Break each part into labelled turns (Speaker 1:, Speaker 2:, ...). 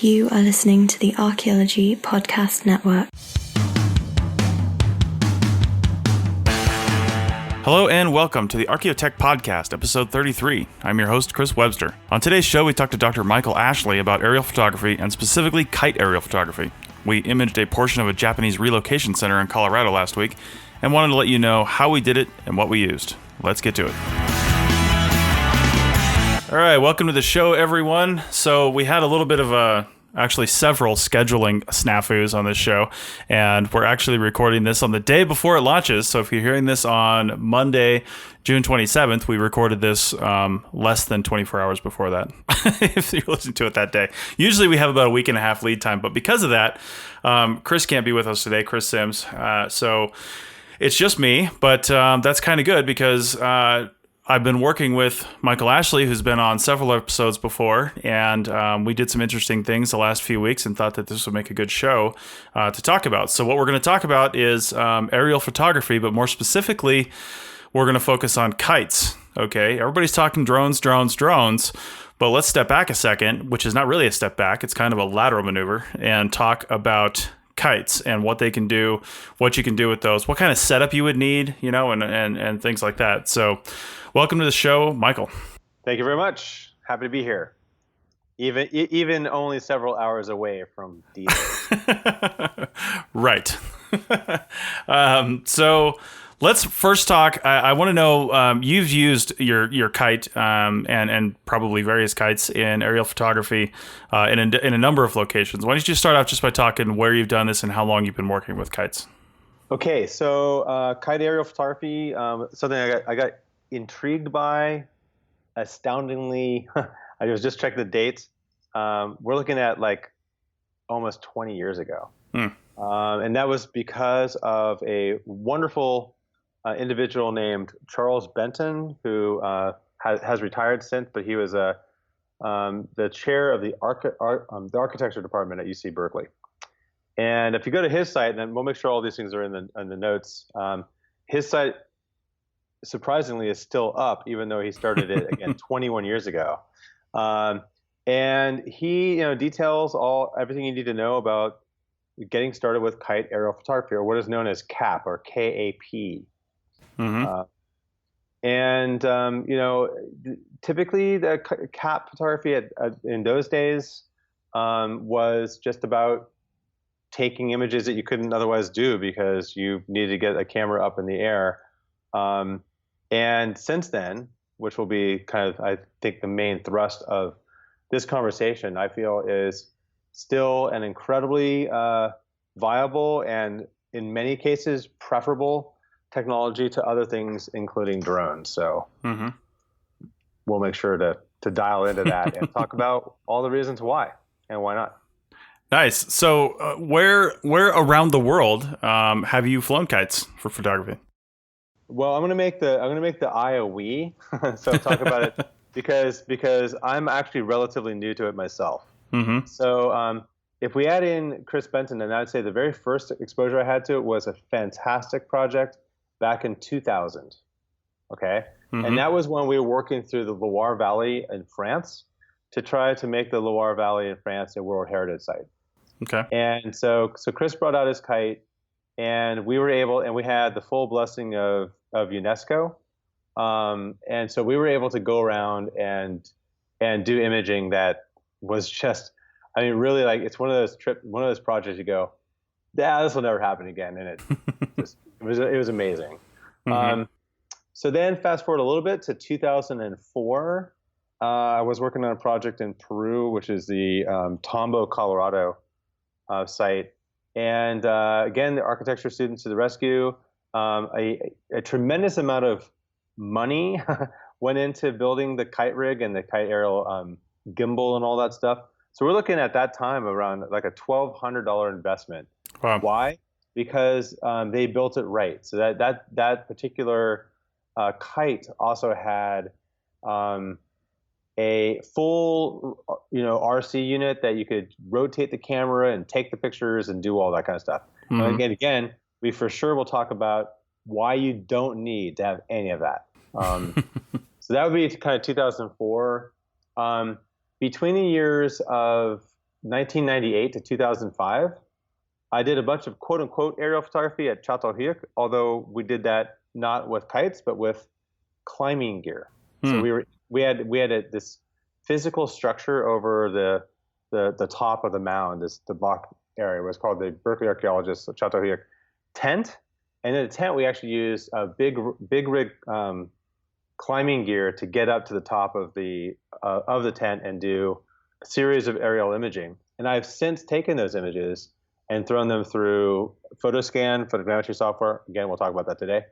Speaker 1: You are listening to the Archaeology Podcast Network.
Speaker 2: Hello and welcome to the Archaeotech Podcast, episode 33. I'm your host, Chris Webster. On today's show, we talked to Dr. Michael Ashley about aerial photography and specifically kite aerial photography. We imaged a portion of a Japanese relocation center in Colorado last week and wanted to let you know how we did it and what we used. Let's get to it. All right, welcome to the show, everyone. So we had a little bit of actually several scheduling snafus on this show, and we're actually recording this on the day before it launches. So if you're hearing this on Monday, June 27th, we recorded this less than 24 hours before that, if you're listening to it that day. Usually we have about a week and a half lead time, but because of that, Chris can't be with us today, Chris Sims. So it's just me, but that's kind of good because I've been working with Michael Ashley, who's been on several episodes before, and we did some interesting things the last few weeks and thought that this would make a good show to talk about. So what we're going to talk about is aerial photography, but more specifically, we're going to focus on kites. Okay, everybody's talking drones, but let's step back a second, which is not really a step back. It's kind of a lateral maneuver, and talk about kites and what they can do, what you can do with those, what kind of setup you would need, you know, and things like that. So welcome to the show, Michael.
Speaker 3: Thank you very much. Happy to be here. Even only several hours away from D-Day.
Speaker 2: Right. So let's first talk. I want to know, you've used your kite and probably various kites in aerial photography in a number of locations. Why don't you just start out just by talking where you've done this and how long you've been working with kites?
Speaker 3: Okay, so kite aerial photography, something I got intrigued by, astoundingly. I was just checking the dates. We're looking at like almost 20 years ago. And that was because of a wonderful individual named Charles Benton, who has retired since, but he was the chair of the architecture department at UC Berkeley. And if you go to his site, and we'll make sure all these things are in the notes, his site surprisingly is still up, even though he started it again 21 years ago. And he, details everything you need to know about getting started with kite aerial photography, or what is known as CAP, or KAP. Typically the CAP photography in those days was just about taking images that you couldn't otherwise do because you needed to get a camera up in the air. And since then, which will be kind of, I think, the main thrust of this conversation, I feel is still an incredibly viable and in many cases preferable technology to other things, including drones. So we'll make sure to dial into that and talk about all the reasons why and why not.
Speaker 2: Nice. So where around the world have you flown kites for photography?
Speaker 3: Well, I'm gonna make the I a we. So talk about it because I'm actually relatively new to it myself. So if we add in Chris Benton, then I'd say the very first exposure I had to it was a fantastic project back in 2000. Okay, and that was when we were working through the Loire Valley in France to try to make the Loire Valley in France a World Heritage Site.
Speaker 2: Okay,
Speaker 3: and so Chris brought out his kite. And we were able, and we had the full blessing of UNESCO, and so we were able to go around and do imaging that was just, I mean, really, like, it's one of those projects you go, yeah, this will never happen again, and it was amazing. So then fast forward a little bit to 2004, I was working on a project in Peru, which is the Tambo, Colorado site. And again, the architecture students to the rescue. A tremendous amount of money went into building the kite rig and the kite aerial gimbal and all that stuff. So we're looking at that time around like a $1,200 investment.
Speaker 2: Wow.
Speaker 3: Why? Because they built it right. So that particular kite also had a full, RC unit that you could rotate the camera and take the pictures and do all that kind of stuff. And again, we for sure will talk about why you don't need to have any of that. So that would be kind of 2004. Between the years of 1998 to 2005, I did a bunch of quote unquote aerial photography at Çatalhöyük, although we did that not with kites, but with climbing gear. So we had this physical structure over the top of the mound, the block area. It was called the Berkeley Archaeologist Çatalhöyük tent. And in the tent, we actually used a big rig climbing gear to get up to the top of the tent and do a series of aerial imaging. And I've since taken those images and thrown them through photogrammetry software. Again, we'll talk about that today.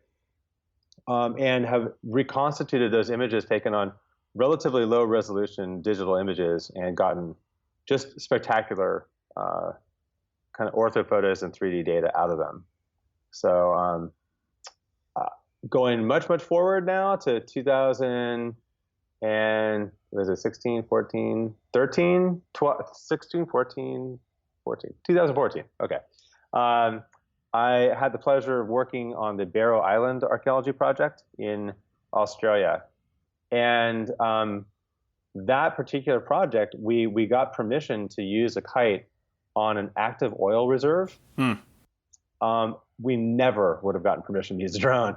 Speaker 3: And have reconstituted those images taken on relatively low resolution digital images and gotten just spectacular kind of orthophotos and 3D data out of them. So going much forward now to 2000 and was it 16, 14, 13, 12, 16, 14, 2014. Okay. I had the pleasure of working on the Barrow Island Archaeology project in Australia. And that particular project, we got permission to use a kite on an active oil reserve. We never would have gotten permission to use a drone.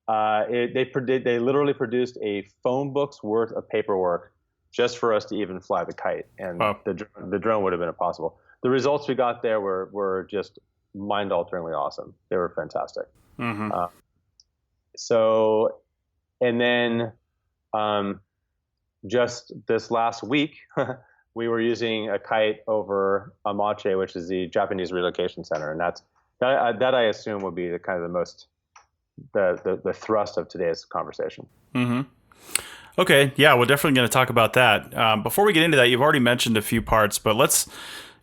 Speaker 3: They literally produced a phone book's worth of paperwork just for us to even fly the kite, and the drone would have been impossible. The results we got there were just mind-alteringly awesome. They were fantastic. And then just this last week, we were using a kite over Amache, which is the Japanese relocation center, and that I assume will be the kind of the most the thrust of today's conversation.
Speaker 2: Okay, yeah, we're definitely going to talk about that. Before we get into that, you've already mentioned a few parts, but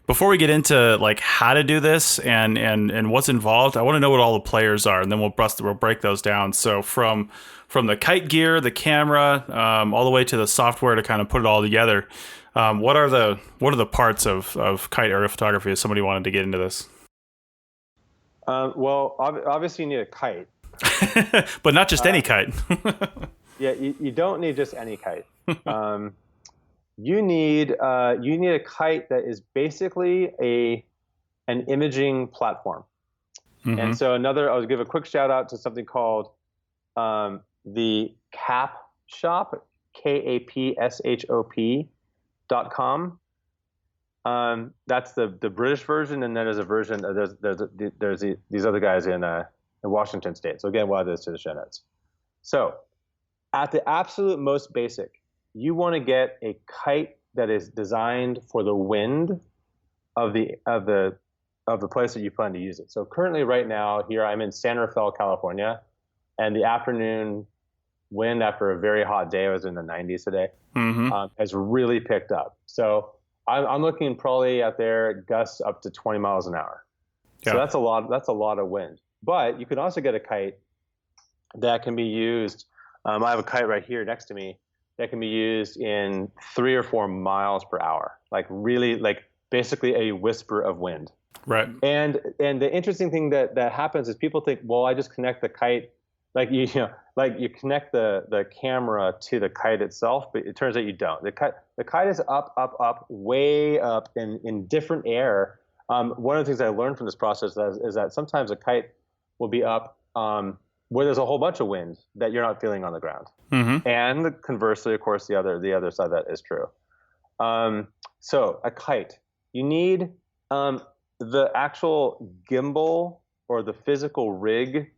Speaker 2: before we get into like how to do this and what's involved, I want to know what all the players are, and then we'll break those down. So from the kite gear, the camera, all the way to the software to kind of put it all together. What are the parts of kite aerial photography if somebody wanted to get into this?
Speaker 3: Well, obviously you need a kite.
Speaker 2: But not just any kite.
Speaker 3: Yeah, you don't need just any kite. You need a kite that is basically an imaging platform. And so I'll give a quick shout out to something called the CAP Shop, KAPSHOP.com. That's the British version, and then there's a version. There's these other guys in Washington State. So again, we'll add this to the show notes. So at the absolute most basic, you want to get a kite that is designed for the wind of the place that you plan to use it. So currently, right now, here I'm in San Rafael, California, and the afternoon wind after a very hot day, I was in the 90s today, has really picked up. So I'm looking probably out there gusts up to 20 miles an hour. Yeah. So that's a lot of wind. But you can also get a kite that can be used. I have a kite right here next to me that can be used in 3 or 4 miles per hour, like really, like basically a whisper of wind.
Speaker 2: Right.
Speaker 3: And the interesting thing that happens is people think, well, I just connect the kite, like you connect the camera to the kite itself, but it turns out you don't. The kite is up, way up in different air. One of the things I learned from this process is that sometimes a kite will be up where there's a whole bunch of wind that you're not feeling on the ground. And conversely, of course, the other side of that is true. So a kite, you need the actual gimbal or the physical rig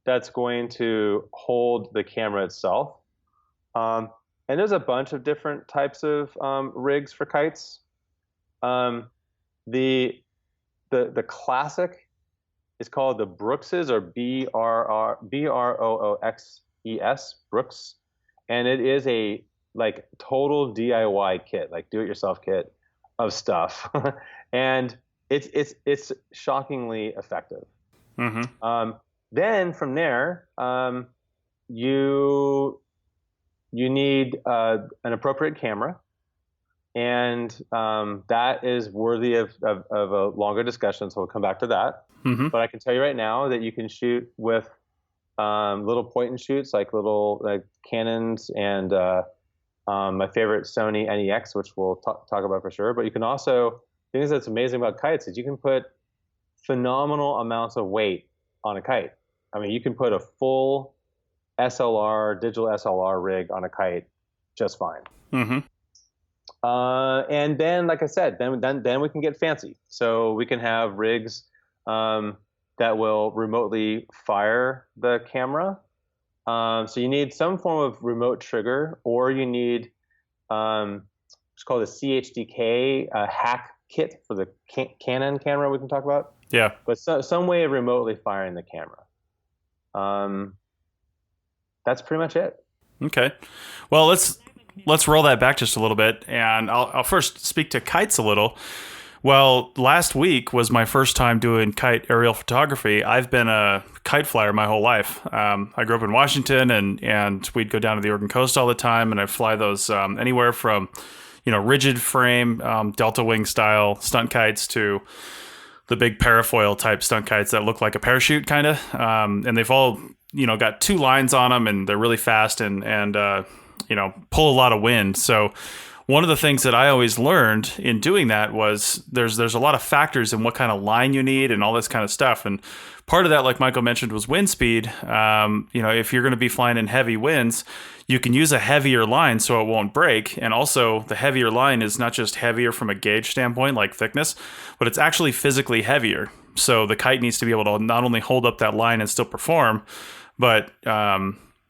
Speaker 3: that's going to hold the camera itself. And there's a bunch of different types of rigs for kites. The classic is called the Brookses, or BROOXES, Brooks, and it is a like total DIY kit, like do-it-yourself kit of stuff, and it's shockingly effective. Then from there, you need an appropriate camera, and that is worthy of a longer discussion, so we'll come back to that. But I can tell you right now that you can shoot with little point and shoots, like little Canons and my favorite Sony NEX, which we'll talk about for sure. But you can also things that's amazing about kites is you can put phenomenal amounts of weight on a kite. I mean, you can put a full SLR, digital SLR rig on a kite just fine.
Speaker 2: Mm-hmm.
Speaker 3: And then, like I said, then we can get fancy. So we can have rigs that will remotely fire the camera. So you need some form of remote trigger, or you need it's called a CHDK hack kit for the Canon camera we can talk about.
Speaker 2: Yeah.
Speaker 3: But some way of remotely firing the camera. That's pretty much it.
Speaker 2: Okay. Well, let's roll that back just a little bit, and I'll first speak to kites a little. Well, last week was my first time doing kite aerial photography. I've been a kite flyer my whole life. I grew up in Washington, and we'd go down to the Oregon coast all the time, and I'd fly those anywhere from, rigid frame, delta wing style stunt kites to the big parafoil type stunt kites that look like a parachute kind of. And they've all, got two lines on them, and they're really fast and pull a lot of wind. So one of the things that I always learned in doing that was there's a lot of factors in what kind of line you need and all this kind of stuff. And part of that, like Michael mentioned, was wind speed. If you're going to be flying in heavy winds, you can use a heavier line so it won't break. And also the heavier line is not just heavier from a gauge standpoint, like thickness, but it's actually physically heavier. So the kite needs to be able to not only hold up that line and still perform, but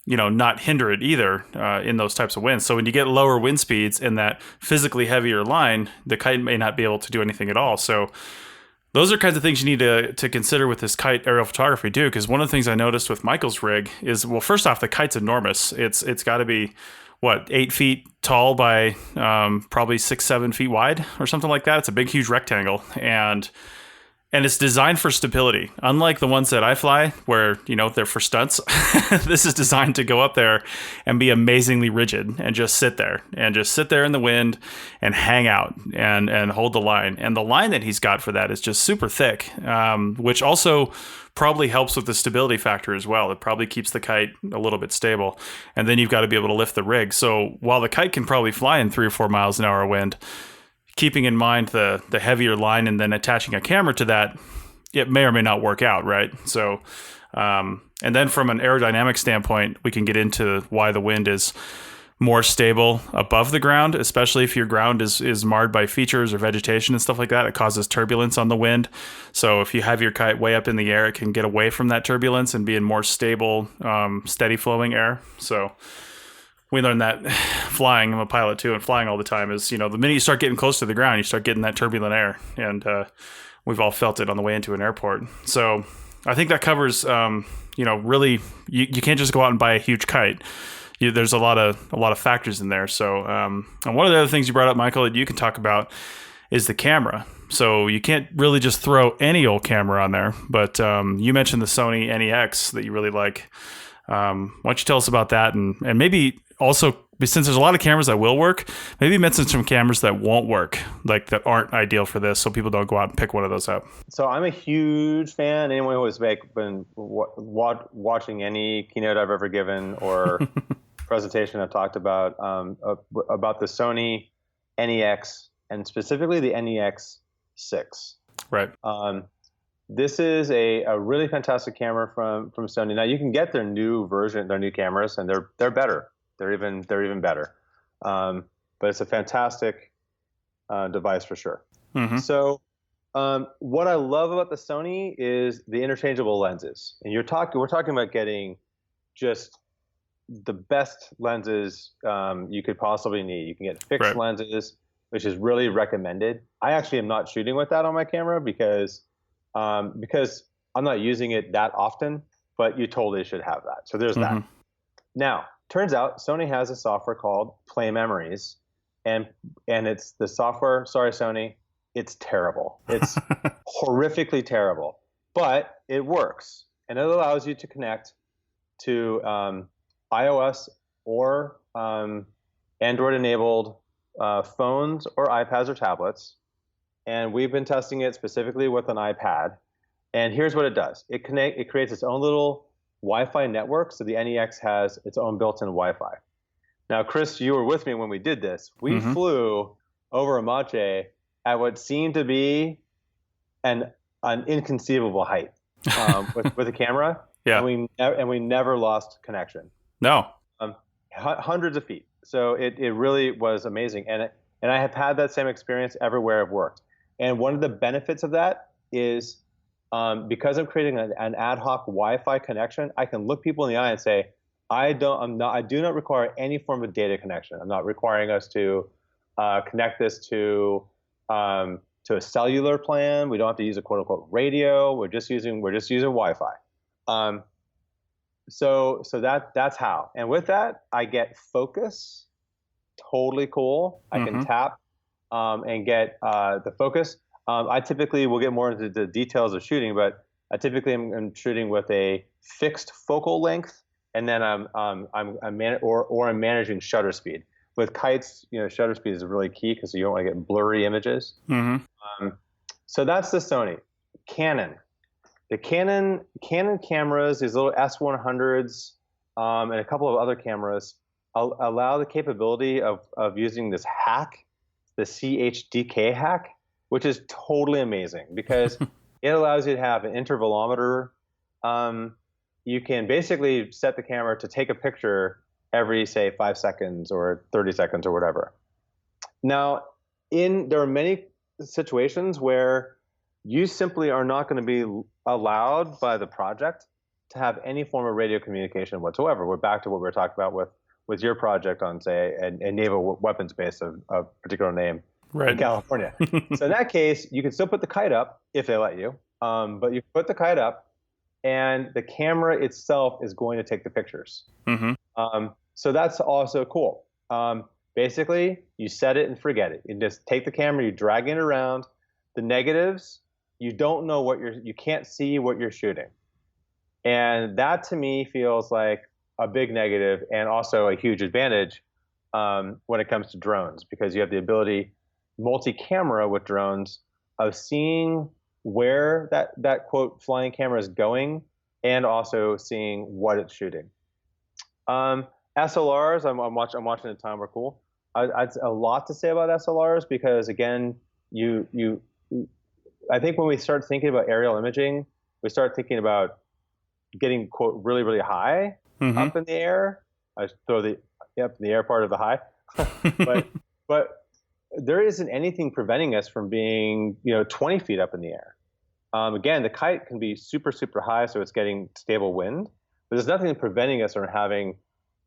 Speaker 2: not hinder it either in those types of winds. So when you get lower wind speeds in that physically heavier line, the kite may not be able to do anything at all. So those are kinds of things you need to consider with this kite aerial photography too, because one of the things I noticed with Michael's rig is, well, first off, the kite's enormous. It's got to be, 8 feet tall by probably 6-7 feet wide or something like that. It's a big, huge rectangle. And it's designed for stability. Unlike the ones that I fly, where, they're for stunts, this is designed to go up there and be amazingly rigid and just sit there in the wind and hang out and hold the line. And the line that he's got for that is just super thick, which also probably helps with the stability factor as well. It probably keeps the kite a little bit stable. And then you've got to be able to lift the rig. So while the kite can probably fly in 3 or 4 miles an hour wind, keeping in mind the heavier line and then attaching a camera to that, it may or may not work out, right? So, and then from an aerodynamic standpoint, we can get into why the wind is more stable above the ground, especially if your ground is marred by features or vegetation and stuff like that. It causes turbulence on the wind. So if you have your kite way up in the air, it can get away from that turbulence and be in more stable, steady flowing air. So we learned that flying. I'm a pilot too, and flying all the time is, the minute you start getting close to the ground, you start getting that turbulent air, and we've all felt it on the way into an airport. So I think that covers, really, you can't just go out and buy a huge kite. There's a lot of factors in there. So, and one of the other things you brought up, Michael, that you can talk about is the camera. So you can't really just throw any old camera on there. But you mentioned the Sony NEX that you really like. Why don't you tell us about that, and maybe also, since there's a lot of cameras that will work, maybe mention some cameras that won't work, like that aren't ideal for this, so people don't go out and pick one of those up.
Speaker 3: So I'm a huge fan. Anyone who has been watching any keynote I've ever given or presentation I've talked about the Sony NEX, and specifically the NEX 6.
Speaker 2: Right.
Speaker 3: This is a really fantastic camera from Sony. Now you can get their new version, their new cameras, and they're better. They're even better. But it's a fantastic device for sure. Mm-hmm. So what I love about the Sony is the interchangeable lenses. And we're talking about getting just the best lenses you could possibly need. You can get fixed lenses, which is really recommended. I actually am not shooting with that on my camera because I'm not using it that often, but you totally should have that. So there's that. Now, turns out Sony has a software called Play Memories, and it's the software, sorry Sony, it's terrible. It's horrifically terrible, but it works, and it allows you to connect to iOS or Android-enabled phones or iPads or tablets. And we've been testing it specifically with an iPad. And here's what it does. It creates its own little Wi-Fi network. So the NEX has its own built-in Wi-Fi. Now, Chris, you were with me when we did this. We flew over Amache at what seemed to be an inconceivable height with the camera.
Speaker 2: Yeah.
Speaker 3: And we never lost connection.
Speaker 2: No.
Speaker 3: Hundreds of feet. So it really was amazing. And I have had that same experience everywhere I've worked. And one of the benefits of that is because I'm creating an ad hoc Wi-Fi connection, I can look people in the eye and say, I do not require any form of data connection. I'm not requiring us to connect this to a cellular plan. We don't have to use a quote unquote radio. We're just using Wi-Fi. So that's how. And with that, I get focus. Totally cool. I can tap and get the focus. I typically will get more into the details of shooting, but I typically am shooting with a fixed focal length, and then I'm managing shutter speed. With kites, shutter speed is really key because you don't want to get blurry images. So that's the Sony. Canon. The Canon cameras, these little S100s, and a couple of other cameras allow the capability of using this hack, the CHDK hack, which is totally amazing because it allows you to have an intervalometer. You can basically set the camera to take a picture every, say, 5 seconds or 30 seconds or whatever. Now, there are many situations where you simply are not going to be allowed by the project to have any form of radio communication whatsoever. We're back to what we were talking about with your project on, say, a naval weapons base of particular name in California. So in that case, you can still put the kite up if they let you, but you put the kite up and the camera itself is going to take the pictures. So that's also cool. Basically, you set it and forget it. You just take the camera, you drag it around. The negatives, you don't know you can't see what you're shooting. And that to me feels like a big negative and also a huge advantage when it comes to drones, because you have the ability, multi-camera with drones, of seeing where that quote flying camera is going and also seeing what it's shooting. SLRs, I'm watching the time. We're cool. I'd a lot to say about SLRs because again, I think when we start thinking about aerial imaging, we start thinking about getting quote really, really high up in the air. I throw the up in the air part of the high, but there isn't anything preventing us from being 20 feet up in the air. Again, the kite can be super, super high, so it's getting stable wind, but there's nothing preventing us from having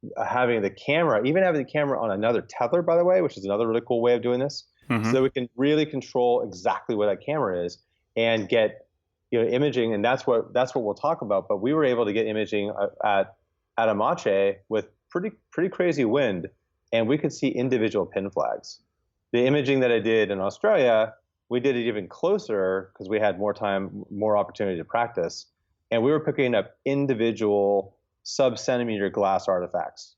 Speaker 3: the camera, even having the camera on another tether, by the way, which is another really cool way of doing this. So we can really control exactly where that camera is and get imaging, and that's what we'll talk about. But we were able to get imaging at Amache with pretty crazy wind, and we could see individual pin flags. The imaging that I did in Australia, we did it even closer because we had more time, more opportunity to practice, and we were picking up individual sub-centimeter glass artifacts.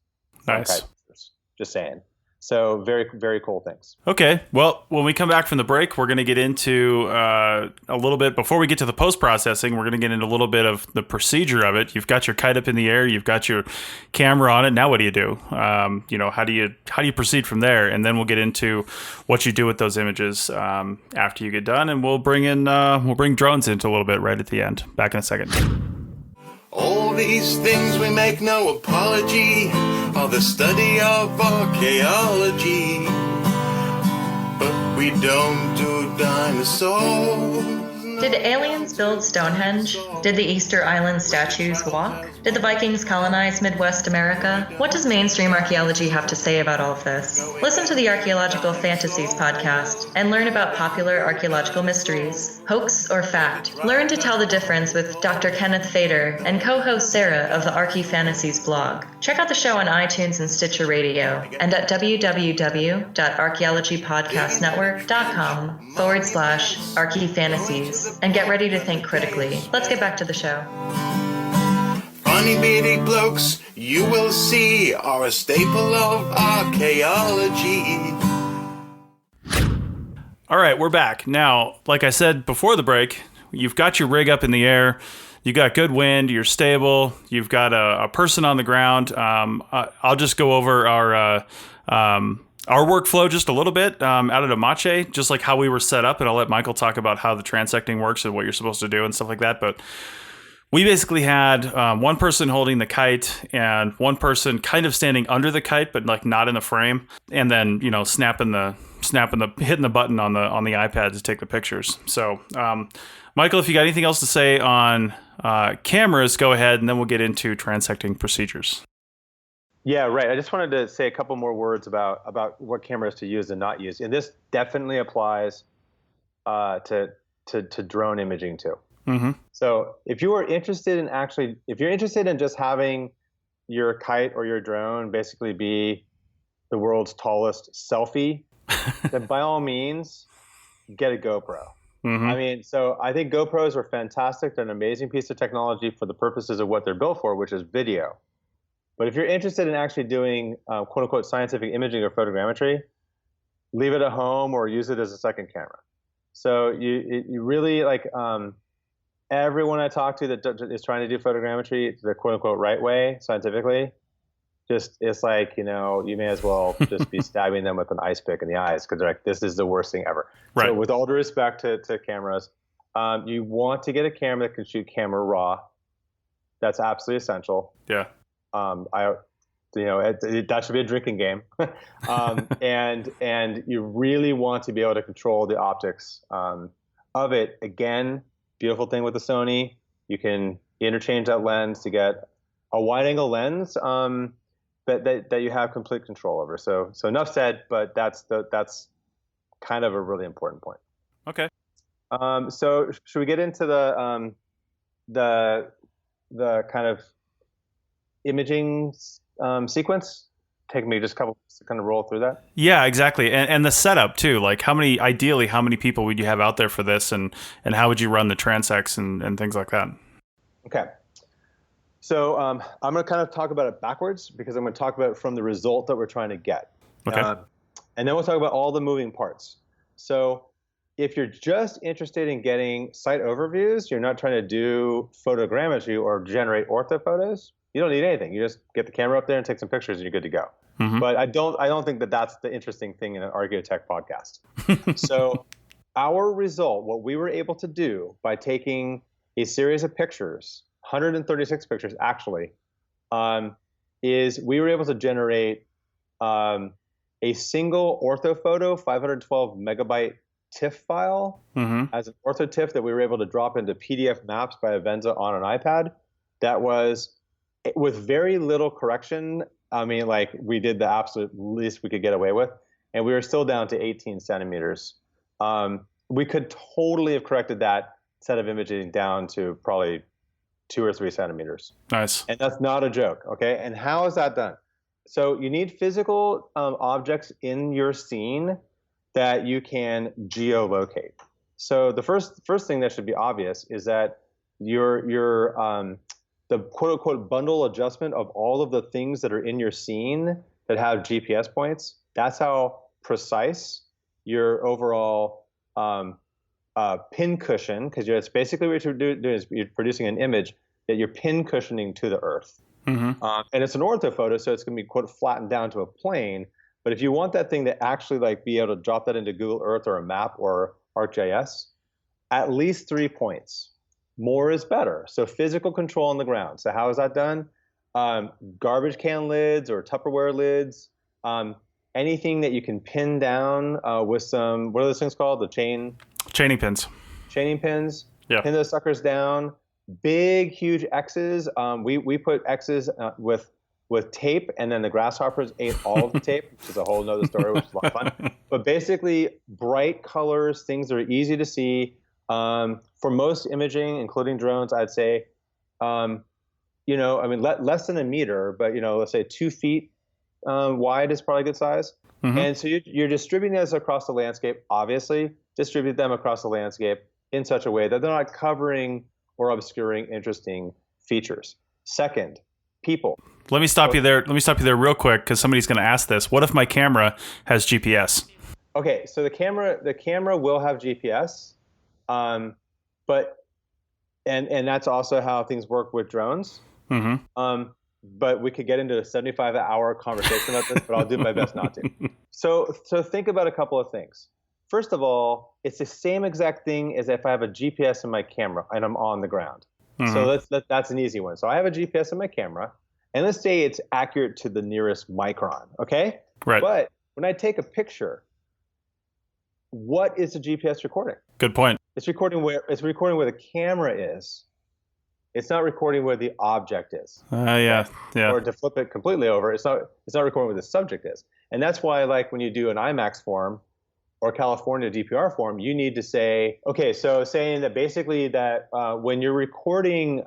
Speaker 2: Nice.
Speaker 3: Just saying. So very, very cool things.
Speaker 2: Okay. Well, when we come back from the break, we're going to get into a little bit, before we get to the post-processing, we're going to get into a little bit of the procedure of it. You've got your kite up in the air. You've got your camera on it. Now what do you do? How do you proceed from there? And then we'll get into what you do with those images after you get done. And we'll bring drones into a little bit right at the end. Back in a second.
Speaker 4: All these things we make no apology are the study of archaeology, but we don't do dinosaurs.
Speaker 5: Did aliens build Stonehenge? Did the Easter Island statues walk? Did the Vikings colonize Midwest America? What does mainstream archaeology have to say about all of this? Listen to the Archaeological Fantasies podcast and learn about popular archaeological mysteries. Hoax or fact? Learn to tell the difference with Dr. Kenneth Fader and co-host Sarah of the Archae Fantasies blog. Check out the show on iTunes and Stitcher Radio and at www.archaeologypodcastnetwork.com/Archae Fantasies. And get ready to think critically. Let's get back to the show.
Speaker 4: Funny beady blokes, you will see, are a staple of archaeology.
Speaker 2: All right, we're back. Now, like I said before the break, you've got your rig up in the air. You got good wind. You're stable. You've got a person on the ground. I'll just go over our our workflow just a little bit out of Mache, just like how we were set up. And I'll let Michael talk about how the transecting works and what you're supposed to do and stuff like that. But we basically had one person holding the kite and one person kind of standing under the kite, but like not in the frame. And then, you know, hitting the button on the iPad to take the pictures. So, Michael, if you got anything else to say on cameras, go ahead, and then we'll get into transecting procedures.
Speaker 3: Yeah, right. I just wanted to say a couple more words about what cameras to use and not use. And this definitely applies to drone imaging too.
Speaker 2: Mm-hmm.
Speaker 3: So if you're interested in just having your kite or your drone basically be the world's tallest selfie, then by all means, get a GoPro.
Speaker 2: Mm-hmm.
Speaker 3: I mean, so I think GoPros are fantastic. They're an amazing piece of technology for the purposes of what they're built for, which is video. But if you're interested in actually doing quote unquote scientific imaging or photogrammetry, leave it at home or use it as a second camera. So you really like everyone I talk to that is trying to do photogrammetry the quote unquote right way scientifically, it's like, you know, you may as well just be stabbing them with an ice pick in the eyes because they're like, this is the worst thing ever.
Speaker 2: Right.
Speaker 3: So with all due respect to cameras, you want to get a camera that can shoot camera raw. That's absolutely essential.
Speaker 2: Yeah.
Speaker 3: That should be a drinking game. And you really want to be able to control the optics of it. Again, beautiful thing with the Sony, you can interchange that lens to get a wide angle lens that you have complete control over. So enough said, but that's kind of a really important point.
Speaker 2: Okay.
Speaker 3: So should we get into the kind of imaging sequence? Take me just a couple to kind of roll through that.
Speaker 2: Yeah, exactly. And the setup too. Like ideally how many people would you have out there for this, and how would you run the transects and things like that?
Speaker 3: Okay. So I'm going to kind of talk about it backwards because I'm going to talk about it from the result that we're trying to get.
Speaker 2: Okay.
Speaker 3: And then we'll talk about all the moving parts. So if you're just interested in getting site overviews, you're not trying to do photogrammetry or generate orthophotos, you don't need anything. You just get the camera up there and take some pictures and you're good to go. Mm-hmm. But I don't think that that's the interesting thing in an Archaeotech podcast. So our result, what we were able to do by taking a series of pictures, 136 pictures actually, is we were able to generate a single orthophoto, 512 megabyte TIFF file as an ortho TIFF that we were able to drop into PDF maps by Avenza on an iPad. That was with very little correction. I mean, like we did the absolute least we could get away with, and we were still down to 18 centimeters. We could totally have corrected that set of imaging down to probably 2 or 3 centimeters.
Speaker 2: Nice.
Speaker 3: And that's not a joke, okay? And how is that done? So you need physical objects in your scene that you can geolocate. So the first thing that should be obvious is that the quote unquote bundle adjustment of all of the things that are in your scene that have GPS points, that's how precise your overall pin cushion, because it's basically what you're doing is you're producing an image that you're pin cushioning to the earth. Mm-hmm. And it's an orthophoto, so it's going to be quote flattened down to a plane. But if you want that thing to actually like be able to drop that into Google Earth or a map or ArcGIS, at least 3 points. More is better. So physical control on the ground. So how is that done? Garbage can lids or Tupperware lids, anything that you can pin down with some, what are those things called?
Speaker 2: Chaining pins.
Speaker 3: Chaining pins.
Speaker 2: Yeah.
Speaker 3: Pin those suckers down. Big, huge X's. We put X's with tape, and then the grasshoppers ate all of the tape, which is a whole nother story, which is a lot of fun. But basically, bright colors, things that are easy to see. For most imaging, including drones, I'd say, less than a meter, but, let's say 2 feet wide is probably a good size. Mm-hmm. And so you're distributing those across the landscape, obviously. Distribute them across the landscape in such a way that they're not covering or obscuring interesting features. Second, people.
Speaker 2: Let me stop you there real quick, because somebody's going to ask this. What if my camera has GPS?
Speaker 3: Okay, so the camera will have GPS, but that's also how things work with drones. Mm-hmm. but we could get into a 75-hour conversation about this, but I'll do my best not to. So think about a couple of things. First of all, it's the same exact thing as if I have a GPS in my camera and I'm on the ground. So that's an easy one. So I have a GPS in my camera, and let's say it's accurate to the nearest micron, okay?
Speaker 2: Right.
Speaker 3: But when I take a picture, what is the GPS recording?
Speaker 2: Good point.
Speaker 3: It's recording where the camera is. It's not recording where the object is.
Speaker 2: Yeah.
Speaker 3: Or to flip it completely over, it's not recording where the subject is. And that's why, like, when you do an IMAX form or California DPR form, you need to say, okay, so saying that basically that when you're recording,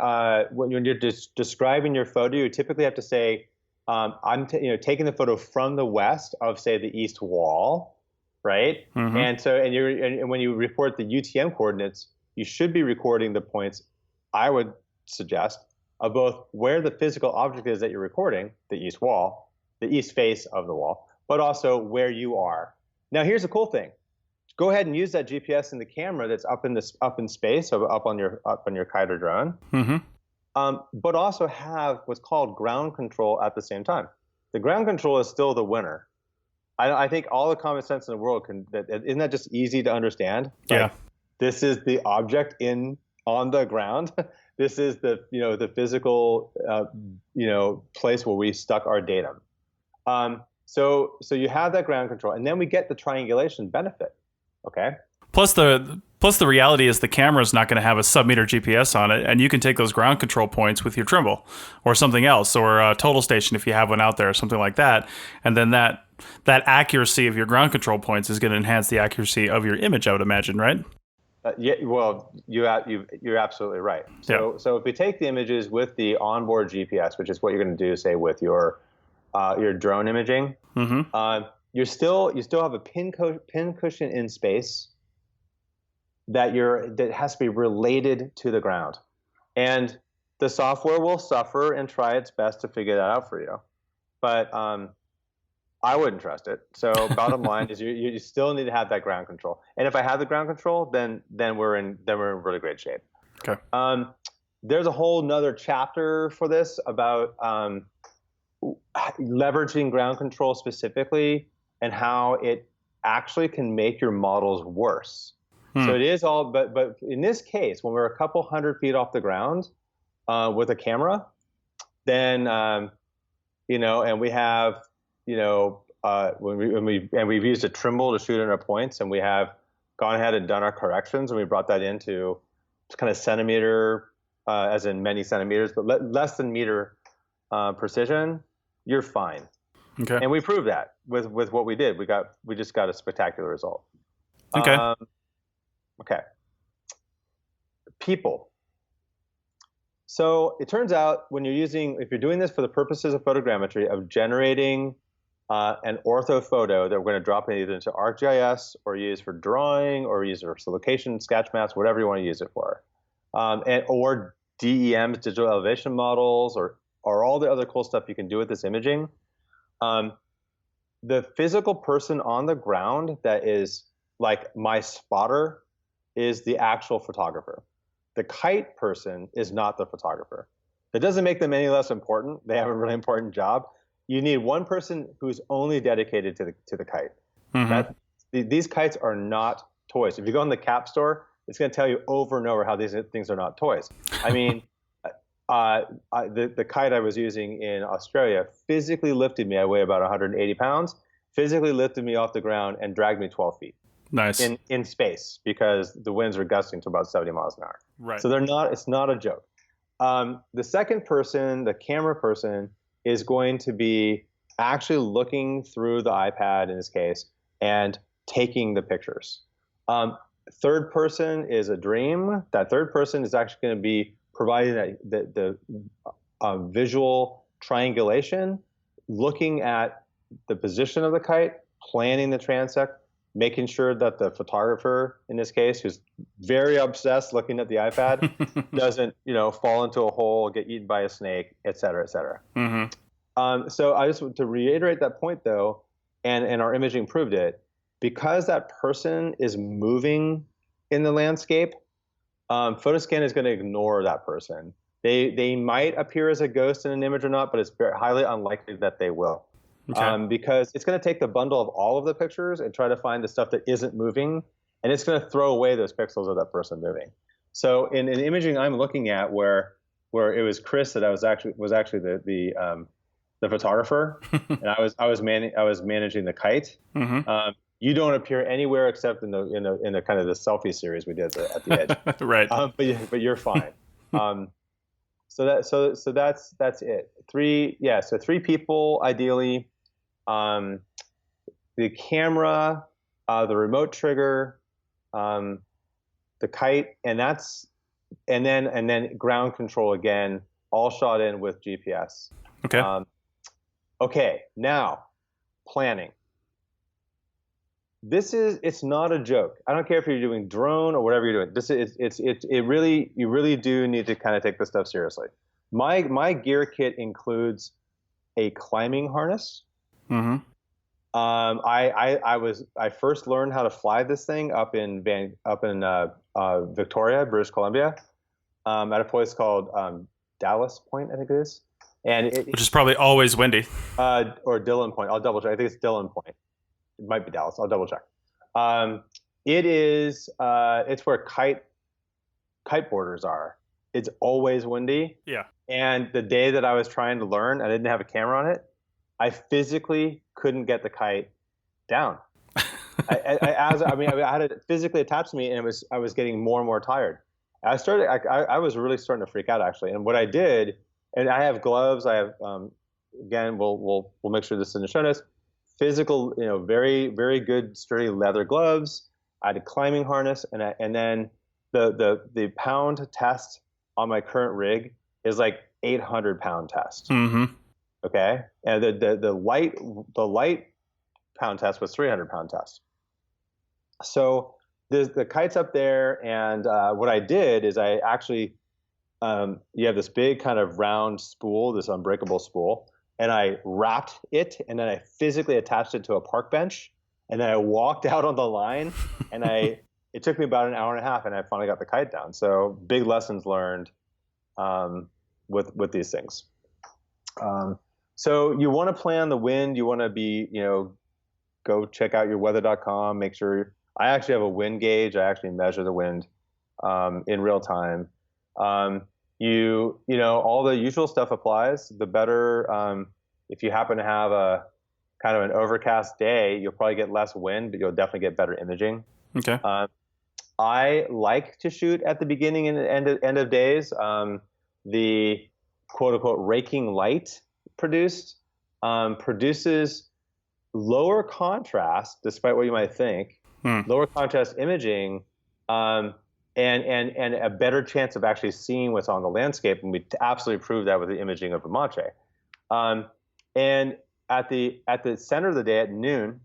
Speaker 3: when you're describing your photo, you typically have to say, I'm taking the photo from the west of, say, the east wall, right? And so and when you report the UTM coordinates, you should be recording the points, I would suggest, of both where the physical object is that you're recording, the east wall, the east face of the wall, but also where you are. Now, here's the cool thing. Go ahead and use that GPS in the camera that's up in space, so up on your kite or drone. But also have what's called ground control at the same time. The ground control is still the winner. I think all the common sense in the world isn't that just easy to understand?
Speaker 2: Yeah.
Speaker 3: Like, this is the object on the ground. This is the physical place where we stuck our datum. So you have that ground control, and then we get the triangulation benefit. Okay.
Speaker 2: Plus the reality is the camera is not going to have a sub-meter GPS on it, and you can take those ground control points with your Trimble or something else, or a total station if you have one out there or something like that, and then that accuracy of your ground control points is going to enhance the accuracy of your image, I would imagine, right?
Speaker 3: Yeah, well, you're absolutely right. So if we take the images with the onboard GPS, which is what you're going to do, say, with your drone imaging, you still have a pin cushion in space that has to be related to the ground, and the software will suffer and try its best to figure that out for you, but I wouldn't trust it. So bottom line is you still need to have that ground control, and if I have the ground control, then we're in really great shape.
Speaker 2: Okay.
Speaker 3: There's a whole nother chapter for this about leveraging ground control specifically, and how it actually can make your models worse. So it is all, but in this case, when we're a couple 100 feet off the ground with a camera, then and we have we've used a Trimble to shoot in our points, and we have gone ahead and done our corrections, and we brought that into kind of centimeter, as in many centimeters, but less than meter precision. You're fine.
Speaker 2: Okay.
Speaker 3: And we proved that with what we did. We just got a spectacular result.
Speaker 2: Okay.
Speaker 3: Okay. People. So it turns out if you're doing this for the purposes of photogrammetry, of generating an ortho photo that we're going to drop either into ArcGIS or use for drawing or use it for location, sketch maps, whatever you want to use it for, or DEMs, digital elevation models, or all the other cool stuff you can do with this imaging. The physical person on the ground that is like my spotter is the actual photographer. The kite person is not the photographer. That doesn't make them any less important. They have a really important job. You need one person who's only dedicated to the kite. These kites are not toys. If you go in the cap store, it's going to tell you over and over how these things are not toys. I mean, the kite I was using in Australia physically lifted me. I weigh about 180 pounds. Physically lifted me off the ground and dragged me 12 feet.
Speaker 2: Nice.
Speaker 3: In space, because the winds are gusting to about 70 miles an hour.
Speaker 2: Right.
Speaker 3: So it's not a joke. The second person, the camera person, is going to be actually looking through the iPad in this case and taking the pictures. Third person is a dream. That third person is actually going to be providing the visual triangulation, looking at the position of the kite, planning the transect, making sure that the photographer, in this case, who's very obsessed looking at the iPad, doesn't, fall into a hole, get eaten by a snake, et cetera, et cetera. So I just want to reiterate that point, though, and our imaging proved it. Because that person is moving in the landscape, Photoscan is going to ignore that person They might appear as a ghost in an image or not, but it's very highly unlikely that they will.
Speaker 2: Okay.
Speaker 3: Because it's going to take the bundle of all of the pictures and try to find the stuff that isn't moving, and it's going to throw away those pixels of that person moving. So in an imaging I'm looking at where it was Chris that I was actually the photographer, and I was managing the kite.
Speaker 2: Mm-hmm.
Speaker 3: You don't appear anywhere except in the kind of the selfie series we did at the edge.
Speaker 2: Right.
Speaker 3: But you're fine. So that's it. So 3 people ideally. The camera, the remote trigger, the kite, and then ground control again, all shot in with GPS.
Speaker 2: Okay.
Speaker 3: Okay, now planning. It's not a joke. I don't care if you're doing drone or whatever you're doing. You really do need to kind of take this stuff seriously. My gear kit includes a climbing harness.
Speaker 2: Mm-hmm.
Speaker 3: I first learned how to fly this thing up in Victoria, British Columbia, at a place called Dallas Point, I think it is,
Speaker 2: Which is probably always windy.
Speaker 3: Or Dillon Point. I'll double check. I think it's Dillon Point. It might be Dallas. I'll double check. It's where kiteboarders are. It's always windy.
Speaker 2: Yeah.
Speaker 3: And the day that I was trying to learn, I didn't have a camera on it. I physically couldn't get the kite down. I had it physically attached to me, and I was getting more and more tired. I was really starting to freak out actually. And what I did, and I have gloves. I have again, we'll make sure this is in the show notes. Physical, very very good sturdy leather gloves. I had a climbing harness, and then the pound test on my current rig is like 800-pound test.
Speaker 2: Mm-hmm.
Speaker 3: Okay, and the light pound test was 300-pound test. So the kite's up there, and what I did is I actually you have this big kind of round spool, this unbreakable spool, and I wrapped it, and then I physically attached it to a park bench, and then I walked out on the line, and it took me about an hour and a half, and I finally got the kite down. So big lessons learned with these things. So you want to plan the wind. You want to be, go check out your weather.com. Make sure. I actually have a wind gauge. I actually measure the wind in real time. All the usual stuff applies. The better, if you happen to have a kind of an overcast day, you'll probably get less wind, but you'll definitely get better imaging.
Speaker 2: Okay.
Speaker 3: I like to shoot at the beginning and end of days. The quote unquote raking light produces lower contrast, despite what you might think, lower contrast imaging, and a better chance of actually seeing what's on the landscape. And we absolutely proved that with the imaging of Amache. And at the center of the day at noon,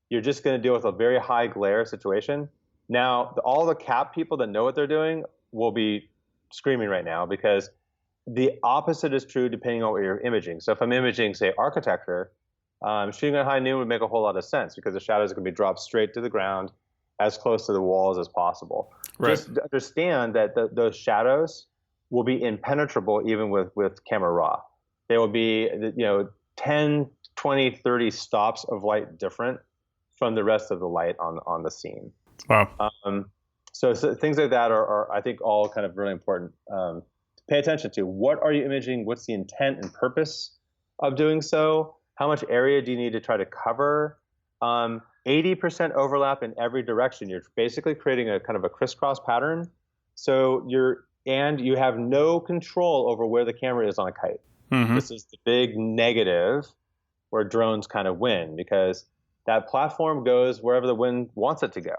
Speaker 3: you're just going to deal with a very high glare situation. Now, all the cap people that know what they're doing will be screaming right now, because the opposite is true depending on what you're imaging. So if I'm imaging, say, architecture, shooting at high noon would make a whole lot of sense, because the shadows are going to be dropped straight to the ground, as close to the walls as possible.
Speaker 2: Right.
Speaker 3: Just understand that those shadows will be impenetrable even with camera raw. They will be 10, 20, 30 stops of light different from the rest of the light on the scene.
Speaker 2: Wow.
Speaker 3: So things like that are I think all kind of really important to pay attention to. What are you imaging? What's the intent and purpose of doing so? How much area do you need to try to cover? 80% overlap in every direction. You're basically creating a kind of a crisscross pattern. So you have no control over where the camera is on a kite.
Speaker 2: Mm-hmm.
Speaker 3: This is the big negative where drones kind of win, because that platform goes wherever the wind wants it to go.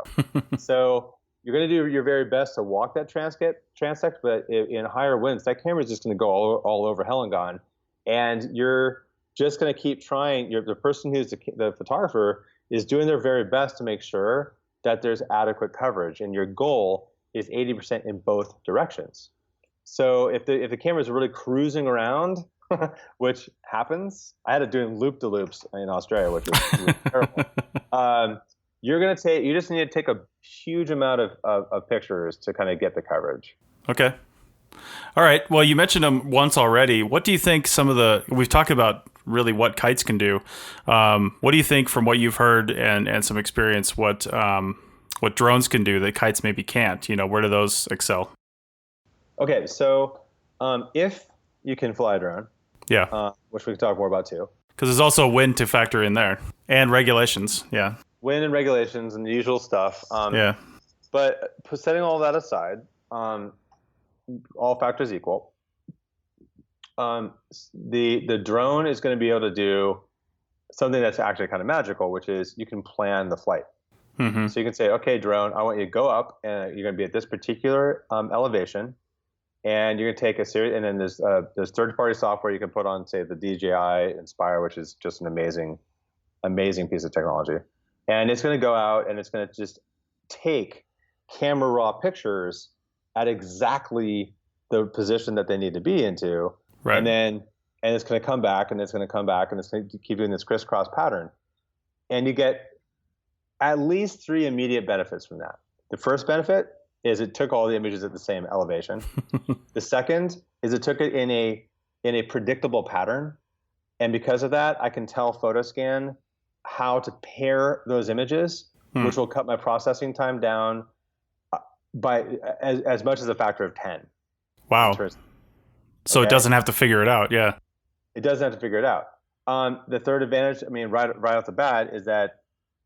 Speaker 3: So you're going to do your very best to walk that transect, but in higher winds, that camera is just going to go all over hell and gone. And you're just going to keep trying. The person who's the photographer is doing their very best to make sure that there's adequate coverage, and your goal is 80% in both directions. So if the camera is really cruising around, which happens, I had it doing loop-de-loops in Australia, which was terrible. You just need to take a huge amount of pictures to kind of get the coverage.
Speaker 2: Okay. All right. Well, you mentioned them once already. What do you think we've talked about really what kites can do. What do you think from what you've heard and some experience, what drones can do that kites maybe can't? Where do those excel?
Speaker 3: Okay. So if you can fly a drone,
Speaker 2: yeah,
Speaker 3: which we can talk more about too.
Speaker 2: Because there's also wind to factor in there and regulations. Yeah.
Speaker 3: Wind and regulations and the usual stuff.
Speaker 2: Yeah.
Speaker 3: But setting all that aside, all factors equal, the drone is going to be able to do something that's actually kind of magical, which is you can plan the flight.
Speaker 2: Mm-hmm.
Speaker 3: So you can say, okay, drone, I want you to go up and you're going to be at this particular elevation. And you're going to take a series, and then there's third-party software you can put on, say, the DJI Inspire, which is just an amazing piece of technology. And it's going to go out and it's going to just take camera raw pictures at exactly the position that they need to be into.
Speaker 2: Right.
Speaker 3: And it's going to come back and it's going to come back and it's going to keep doing this crisscross pattern. And you get at least 3 immediate benefits from that. The first benefit is it took all the images at the same elevation. The second is it took it in a predictable pattern. And because of that, I can tell PhotoScan how to pair those images, which will cut my processing time down by as much as a factor of 10.
Speaker 2: Wow. So it doesn't have to figure it out. Yeah.
Speaker 3: It doesn't have to figure it out. The third advantage, right off the bat, is that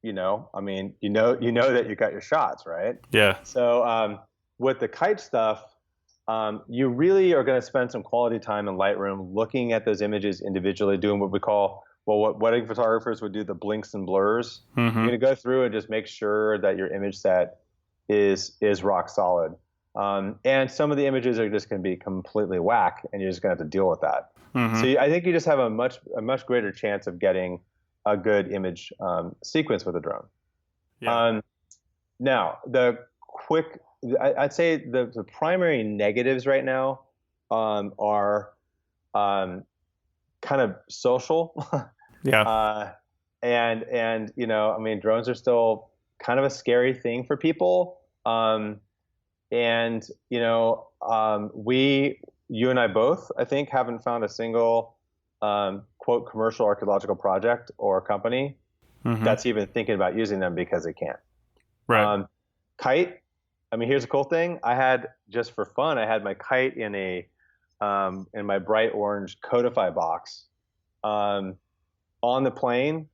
Speaker 3: you know that you got your shots, right?
Speaker 2: Yeah. So
Speaker 3: with the kite stuff, you really are going to spend some quality time in Lightroom looking at those images individually, doing what we call, what wedding photographers would do, the blinks and blurs.
Speaker 2: Mm-hmm.
Speaker 3: You're going to go through and just make sure that your image set is rock solid. And some of the images are just going to be completely whack, and you're just going to have to deal with that.
Speaker 2: Mm-hmm.
Speaker 3: So I think you just have a much greater chance of getting a good image sequence with a drone.
Speaker 2: Yeah.
Speaker 3: Now, I'd say the primary negatives right now are kind of social.
Speaker 2: Yeah.
Speaker 3: And drones are still kind of a scary thing for people. You and I both, I think, haven't found a single quote commercial archaeological project or company that's even thinking about using them because they can't.
Speaker 2: Right.
Speaker 3: Kite. Here's a cool thing. I had, just for fun, I had my kite in my bright orange Codify box on the plane.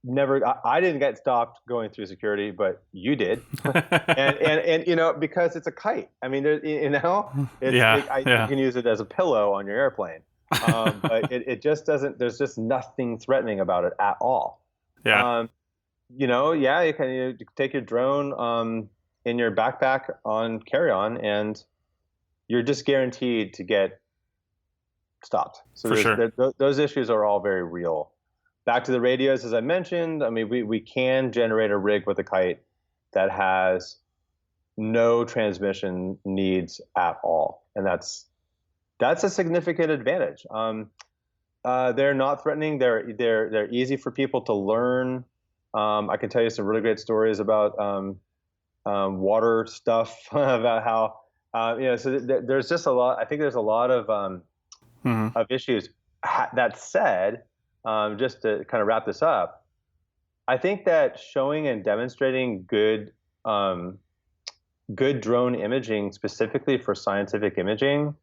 Speaker 3: I didn't get stopped going through security, but you did. and because it's a kite. You can use it as a pillow on your airplane. But it just doesn't, there's just nothing threatening about it at all.
Speaker 2: Yeah.
Speaker 3: You can take your drone in your backpack on carry-on, and you're just guaranteed to get stopped. So
Speaker 2: for sure.
Speaker 3: Those issues are all very real. Back to the radios, as I mentioned, we can generate a rig with a kite that has no transmission needs at all, and that's a significant advantage. They're not threatening. They're easy for people to learn. I can tell you some really great stories about water stuff, about how So there's just a lot. I think there's a lot of issues. That said, just to kind of wrap this up, I think that showing and demonstrating good drone imaging, specifically for scientific imaging,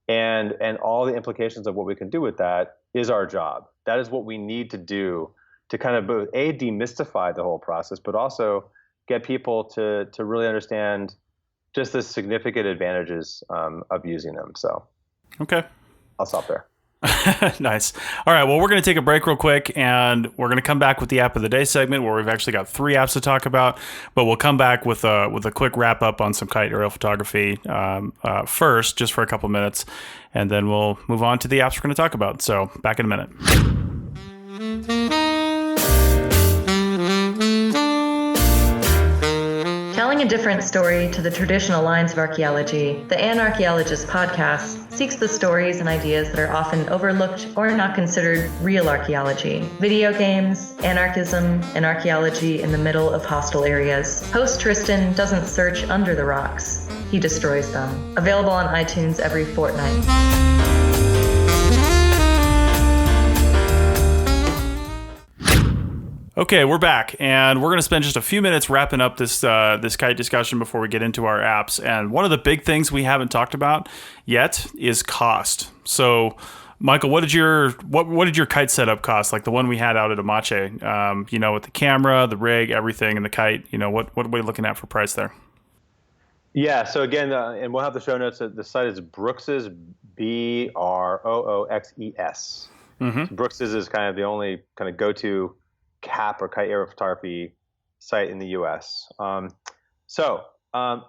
Speaker 3: and all the implications of what we can do with that, is our job. That is what we need to do to kind of both demystify the whole process, but also get people to really understand just the significant advantages of using them. So,
Speaker 2: okay,
Speaker 3: I'll stop there.
Speaker 2: Nice. All right. Well, we're going to take a break real quick, and we're going to come back with the app of the day segment, where we've actually got 3 apps to talk about. But we'll come back with a quick wrap up on some kite aerial photography first, just for a couple minutes, and then we'll move on to the apps we're going to talk about. So, back in a minute.
Speaker 5: Telling a different story to the traditional lines of archaeology, the Anarchaeologist podcast seeks the stories and ideas that are often overlooked or not considered real archaeology. Video games, anarchism, and archaeology in the middle of hostile areas. Host Tristan doesn't search under the rocks. he destroys them. Available on iTunes every fortnight.
Speaker 2: Okay, we're back, and we're going to spend just a few minutes wrapping up this this kite discussion before we get into our apps. And one of the big things we haven't talked about yet is cost. So, Michael, what did your kite setup cost? Like the one we had out at Amache, with the camera, the rig, everything, and the kite. What are we looking at for price there?
Speaker 3: Yeah. So again, and we'll have the show notes. The site is Brooks's, Brooxes.
Speaker 2: Mm-hmm.
Speaker 3: So Brooks's is kind of the only kind of go-to cap or kite aerial photography site in the U.S. I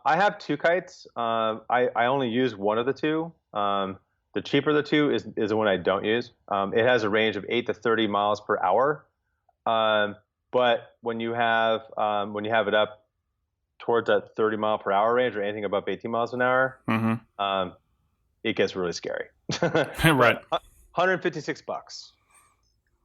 Speaker 3: have two kites. I only use one of the two. The cheaper of the two is the one I don't use. It has a range of 8 to 30 miles per hour. But when you have it up towards that 30 mile per hour range or anything above 18 miles an hour,
Speaker 2: mm-hmm.
Speaker 3: It gets really scary.
Speaker 2: Right.
Speaker 3: $156.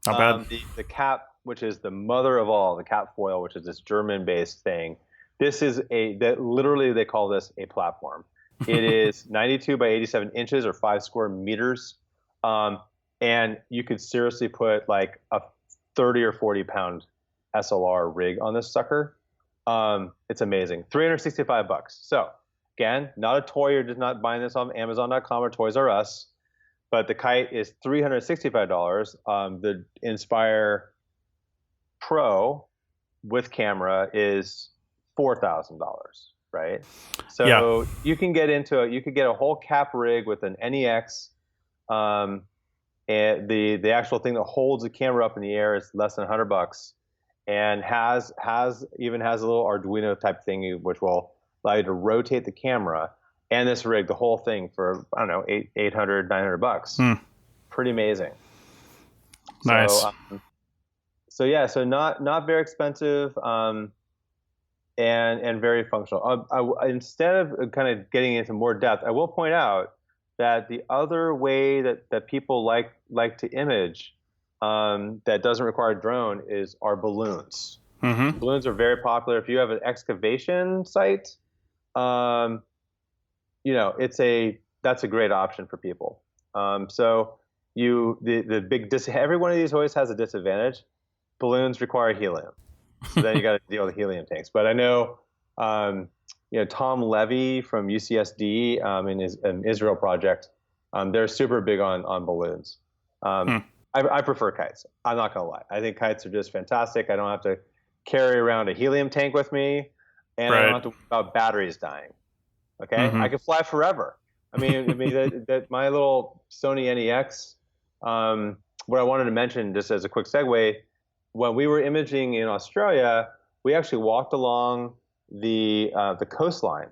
Speaker 2: Not bad.
Speaker 3: The cap, which is the mother of all, the cap foil, which is this German-based thing. This is literally they call this a platform. It is 92 by 87 inches or 5 square meters. And you could seriously put like a 30 or 40 pound SLR rig on this sucker. It's amazing. $365. So again, not a toy. You're just not buying this on Amazon.com or Toys R Us. But the kite is $365. The Inspire Pro with camera is $4,000, right? So you can get you could get a whole cap rig with an NEX, and the actual thing that holds the camera up in the air is less than $100, and has a little Arduino type thing which will allow you to rotate the camera. And this rig, the whole thing for, I don't know, $800, $900. Pretty amazing.
Speaker 2: Nice.
Speaker 3: So not very expensive, and very functional. Instead of kind of getting into more depth, I will point out that the other way that people like to image, that doesn't require a drone are balloons.
Speaker 2: Mm-hmm.
Speaker 3: Balloons are very popular. If you have an excavation site, that's a great option for people. Every one of these always has a disadvantage. Balloons require helium, so then you got to deal with helium tanks. But I know, Tom Levy from UCSD in his Israel project, they're super big on balloons. I prefer kites. I'm not gonna lie. I think kites are just fantastic. I don't have to carry around a helium tank with me, and I don't have to worry about batteries dying. Okay, I can fly forever. That my little Sony NEX. What I wanted to mention, just as a quick segue, when we were imaging in Australia, we actually walked along the coastline,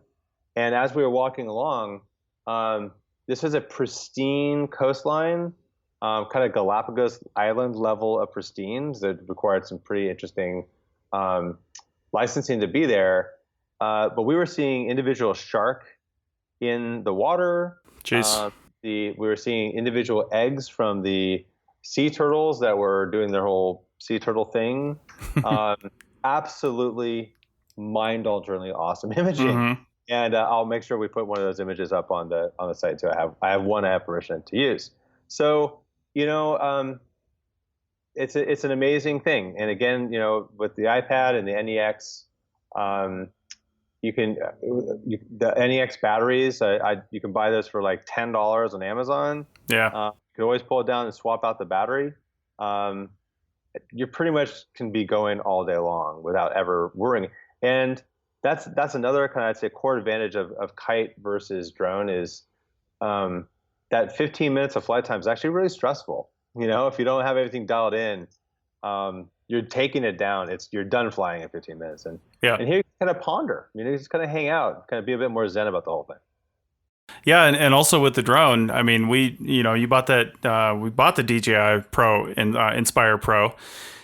Speaker 3: and as we were walking along, this is a pristine coastline, kind of Galapagos Island level of pristine. That required some pretty interesting licensing to be there. But we were seeing individual shark in the water.
Speaker 2: Jeez.
Speaker 3: We were seeing individual eggs from the sea turtles that were doing their whole sea turtle thing. Absolutely mind-alteringly awesome imaging. Mm-hmm. And I'll make sure we put one of those images up on the site too. I have one apparition to use. So it's an amazing thing. And again, with the iPad and the NEX, the NEX batteries, you can buy those for like $10 on Amazon.
Speaker 2: Yeah.
Speaker 3: You can always pull it down and swap out the battery. You pretty much can be going all day long without ever worrying. And that's another kind of, I'd say, core advantage of kite versus drone is that 15 minutes of flight time is actually really stressful. If you don't have everything dialed in, you're taking it down. You're done flying in 15 minutes. And here you kind of ponder. You just kind of hang out, kind of be a bit more zen about the whole thing.
Speaker 2: Yeah, and also with the drone, you bought that. We bought the DJI Pro and Inspire Pro,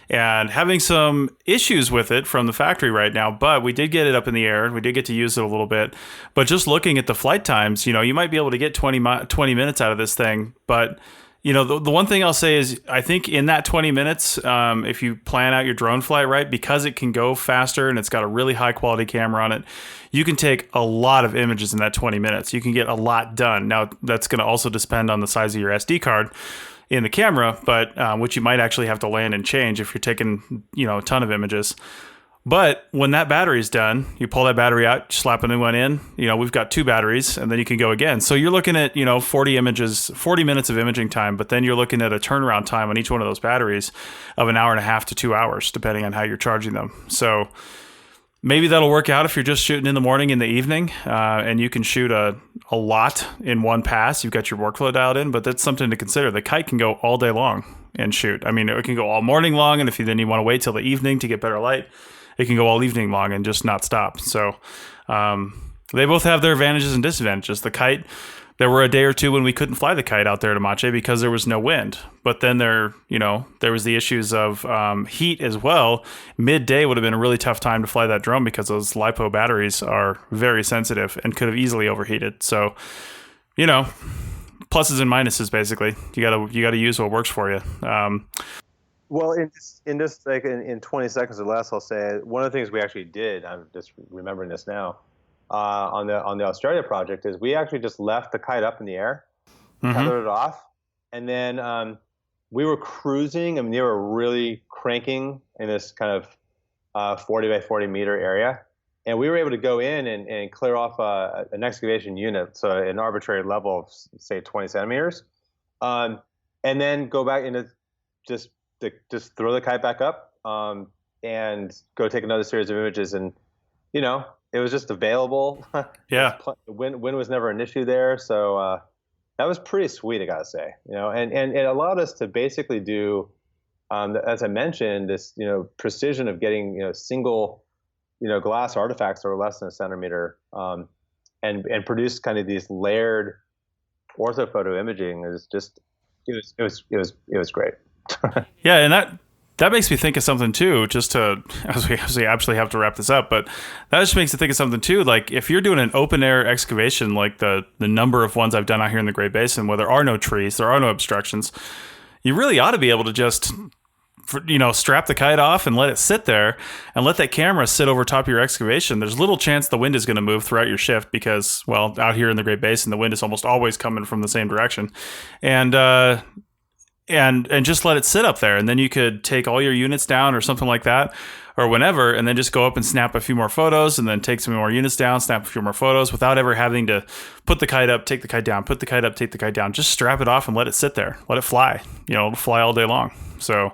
Speaker 2: and having some issues with it from the factory right now. But we did get it up in the air. We did get to use it a little bit. But just looking at the flight times, you might be able to get 20 minutes out of this thing, but The one thing I'll say is I think in that 20 minutes, if you plan out your drone flight right, because it can go faster and it's got a really high quality camera on it, you can take a lot of images in that 20 minutes. You can get a lot done. Now, that's going to also depend on the size of your SD card in the camera, but which you might actually have to land and change if you're taking, a ton of images. But when that battery's done, you pull that battery out, slap a new one in. We've got 2 batteries, and then you can go again. So you're looking at 40 minutes of imaging time, but then you're looking at a turnaround time on each one of those batteries of an hour and a half to 2 hours, depending on how you're charging them. So maybe that'll work out if you're just shooting in the morning, in the evening, and you can shoot a lot in one pass. You've got your workflow dialed in, but that's something to consider. The Kite can go all day long and shoot. I mean, it can go all morning long, and if you want to wait till the evening to get better light, it can go all evening long and just not stop. So they both have their advantages and disadvantages. The Kite, there were a day or two when we couldn't fly the Kite out there to Mache because there was no wind. But then there was the issues of heat as well. Midday would have been a really tough time to fly that drone because those LiPo batteries are very sensitive and could have easily overheated. So, pluses and minuses basically. You gotta use what works for you.
Speaker 3: Well, in 20 seconds or less, I'll say one of the things we actually did. I'm just remembering this now. On the Australia project is we actually just left the Kite up in the air, tethered it off, and then we were cruising. I mean, they were really cranking in this kind of 40 by 40 meter area, and we were able to go in and clear off an excavation unit, so an arbitrary level of say 20 centimeters, and then go back into just throw the Kite back up and go take another series of images. And, it was just available.
Speaker 2: Yeah.
Speaker 3: The wind was never an issue there. So that was pretty sweet, I got to say. And it allowed us to basically do, as I mentioned, this, precision of getting, single, glass artifacts that are less than a centimeter and produce kind of these layered orthophoto imaging. It was great.
Speaker 2: Yeah, and that makes me think of something too, just to, as we actually have to wrap this up, but that just makes me think of something too. Like if you're doing an open air excavation, like the number of ones I've done out here in the Great Basin, where there are no trees, there are no obstructions, you really ought to be able to just, strap the Kite off and let it sit there and let that camera sit over top of your excavation. There's little chance the wind is going to move throughout your shift because, well, out here in the Great Basin, the wind is almost always coming from the same direction. And just let it sit up there. And then you could take all your units down or something like that or whenever, and then just go up and snap a few more photos and then take some more units down, snap a few more photos without ever having to put the Kite up, take the Kite down, put the Kite up, take the Kite down. Just strap it off and let it sit there. Let it fly. It'll fly all day long. So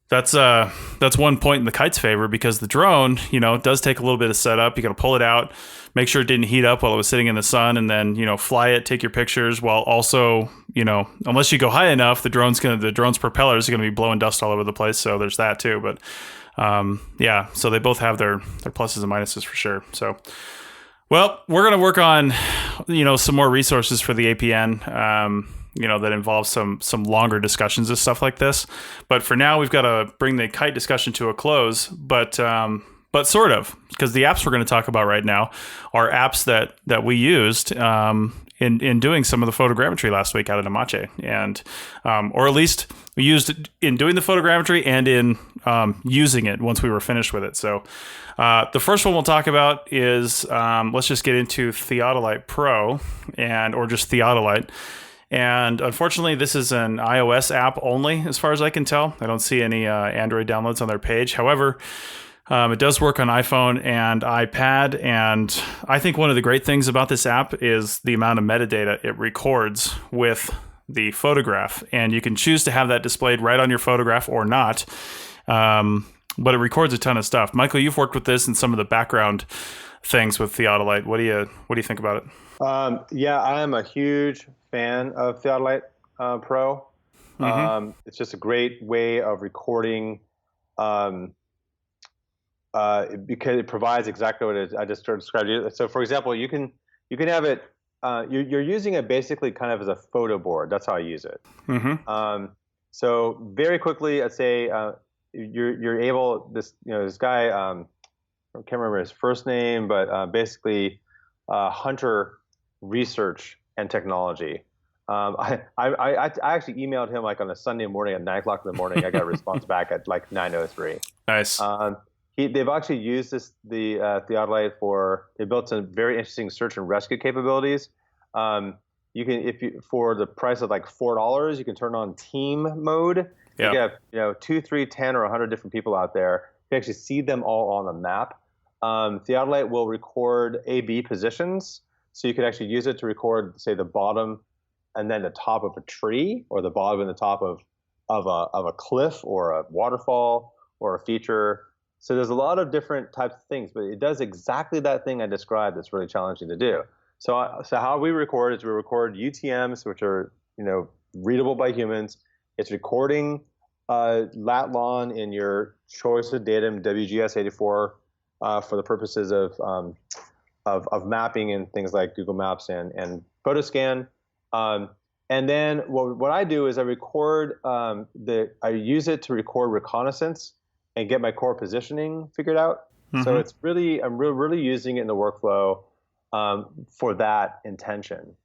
Speaker 2: that's one point in the Kite's favor because the drone, it does take a little bit of setup. You got to pull it out, make sure it didn't heat up while it was sitting in the sun, and then, fly it, take your pictures while also, unless you go high enough, the drone's propellers are going to be blowing dust all over the place. So there's that too. But yeah, so they both have their pluses and minuses for sure. So, well, we're going to work on, some more resources for the APN, that involves some longer discussions of stuff like this. But for now, we've got to bring the Kite discussion to a close. But sort of, because the apps we're going to talk about right now are apps that we used in doing some of the photogrammetry last week out of Namache, and or at least we used it in doing the photogrammetry and in using it once we were finished with it. So the first one we'll talk about is let's just get into Theodolite Pro or just Theodolite. And unfortunately, this is an iOS app only, as far as I can tell. I don't see any Android downloads on their page. However, it does work on iPhone and iPad. And I think one of the great things about this app is the amount of metadata it records with the photograph. And you can choose to have that displayed right on your photograph or not. But it records a ton of stuff. Michael, you've worked with this and some of the background things with Theodolite. What do you think about it?
Speaker 3: Yeah, I am a huge fan of Theodolite Pro.
Speaker 2: Mm-hmm.
Speaker 3: It's just a great way of recording because it provides exactly what I just described. So, for example, you can have it. You're using it basically kind of as a photo board. That's how I use it.
Speaker 2: Mm-hmm.
Speaker 3: So very quickly, I'd say you're able. This guy. I can't remember his first name, but basically Hunter Research and Technology. I actually emailed him like on a Sunday morning at 9 o'clock in the morning. I got a response back at like 9:03.
Speaker 2: Nice.
Speaker 3: They've actually used the theodolite they built some very interesting search and rescue capabilities. You can, for the price of like $4, you can turn on team mode.
Speaker 2: Yeah.
Speaker 3: You have 2, 3, 10, or 100 different people out there. You can actually see them all on the map. Theodolite will record A/B positions, so you can actually use it to record, say, the bottom and then the top of a tree, or the bottom and the top of a cliff, or a waterfall, or a feature. So there's a lot of different types of things, but it does exactly that thing I described. That's really challenging to do. So how we record is we record UTMs, which are readable by humans. It's recording lat lon in your choice of datum WGS84 for the purposes of mapping and things like Google Maps and Photoscan. And then what I do is I record I use it to record reconnaissance and get my core positioning figured out. Mm-hmm. So it's I'm really using it in the workflow for that intention.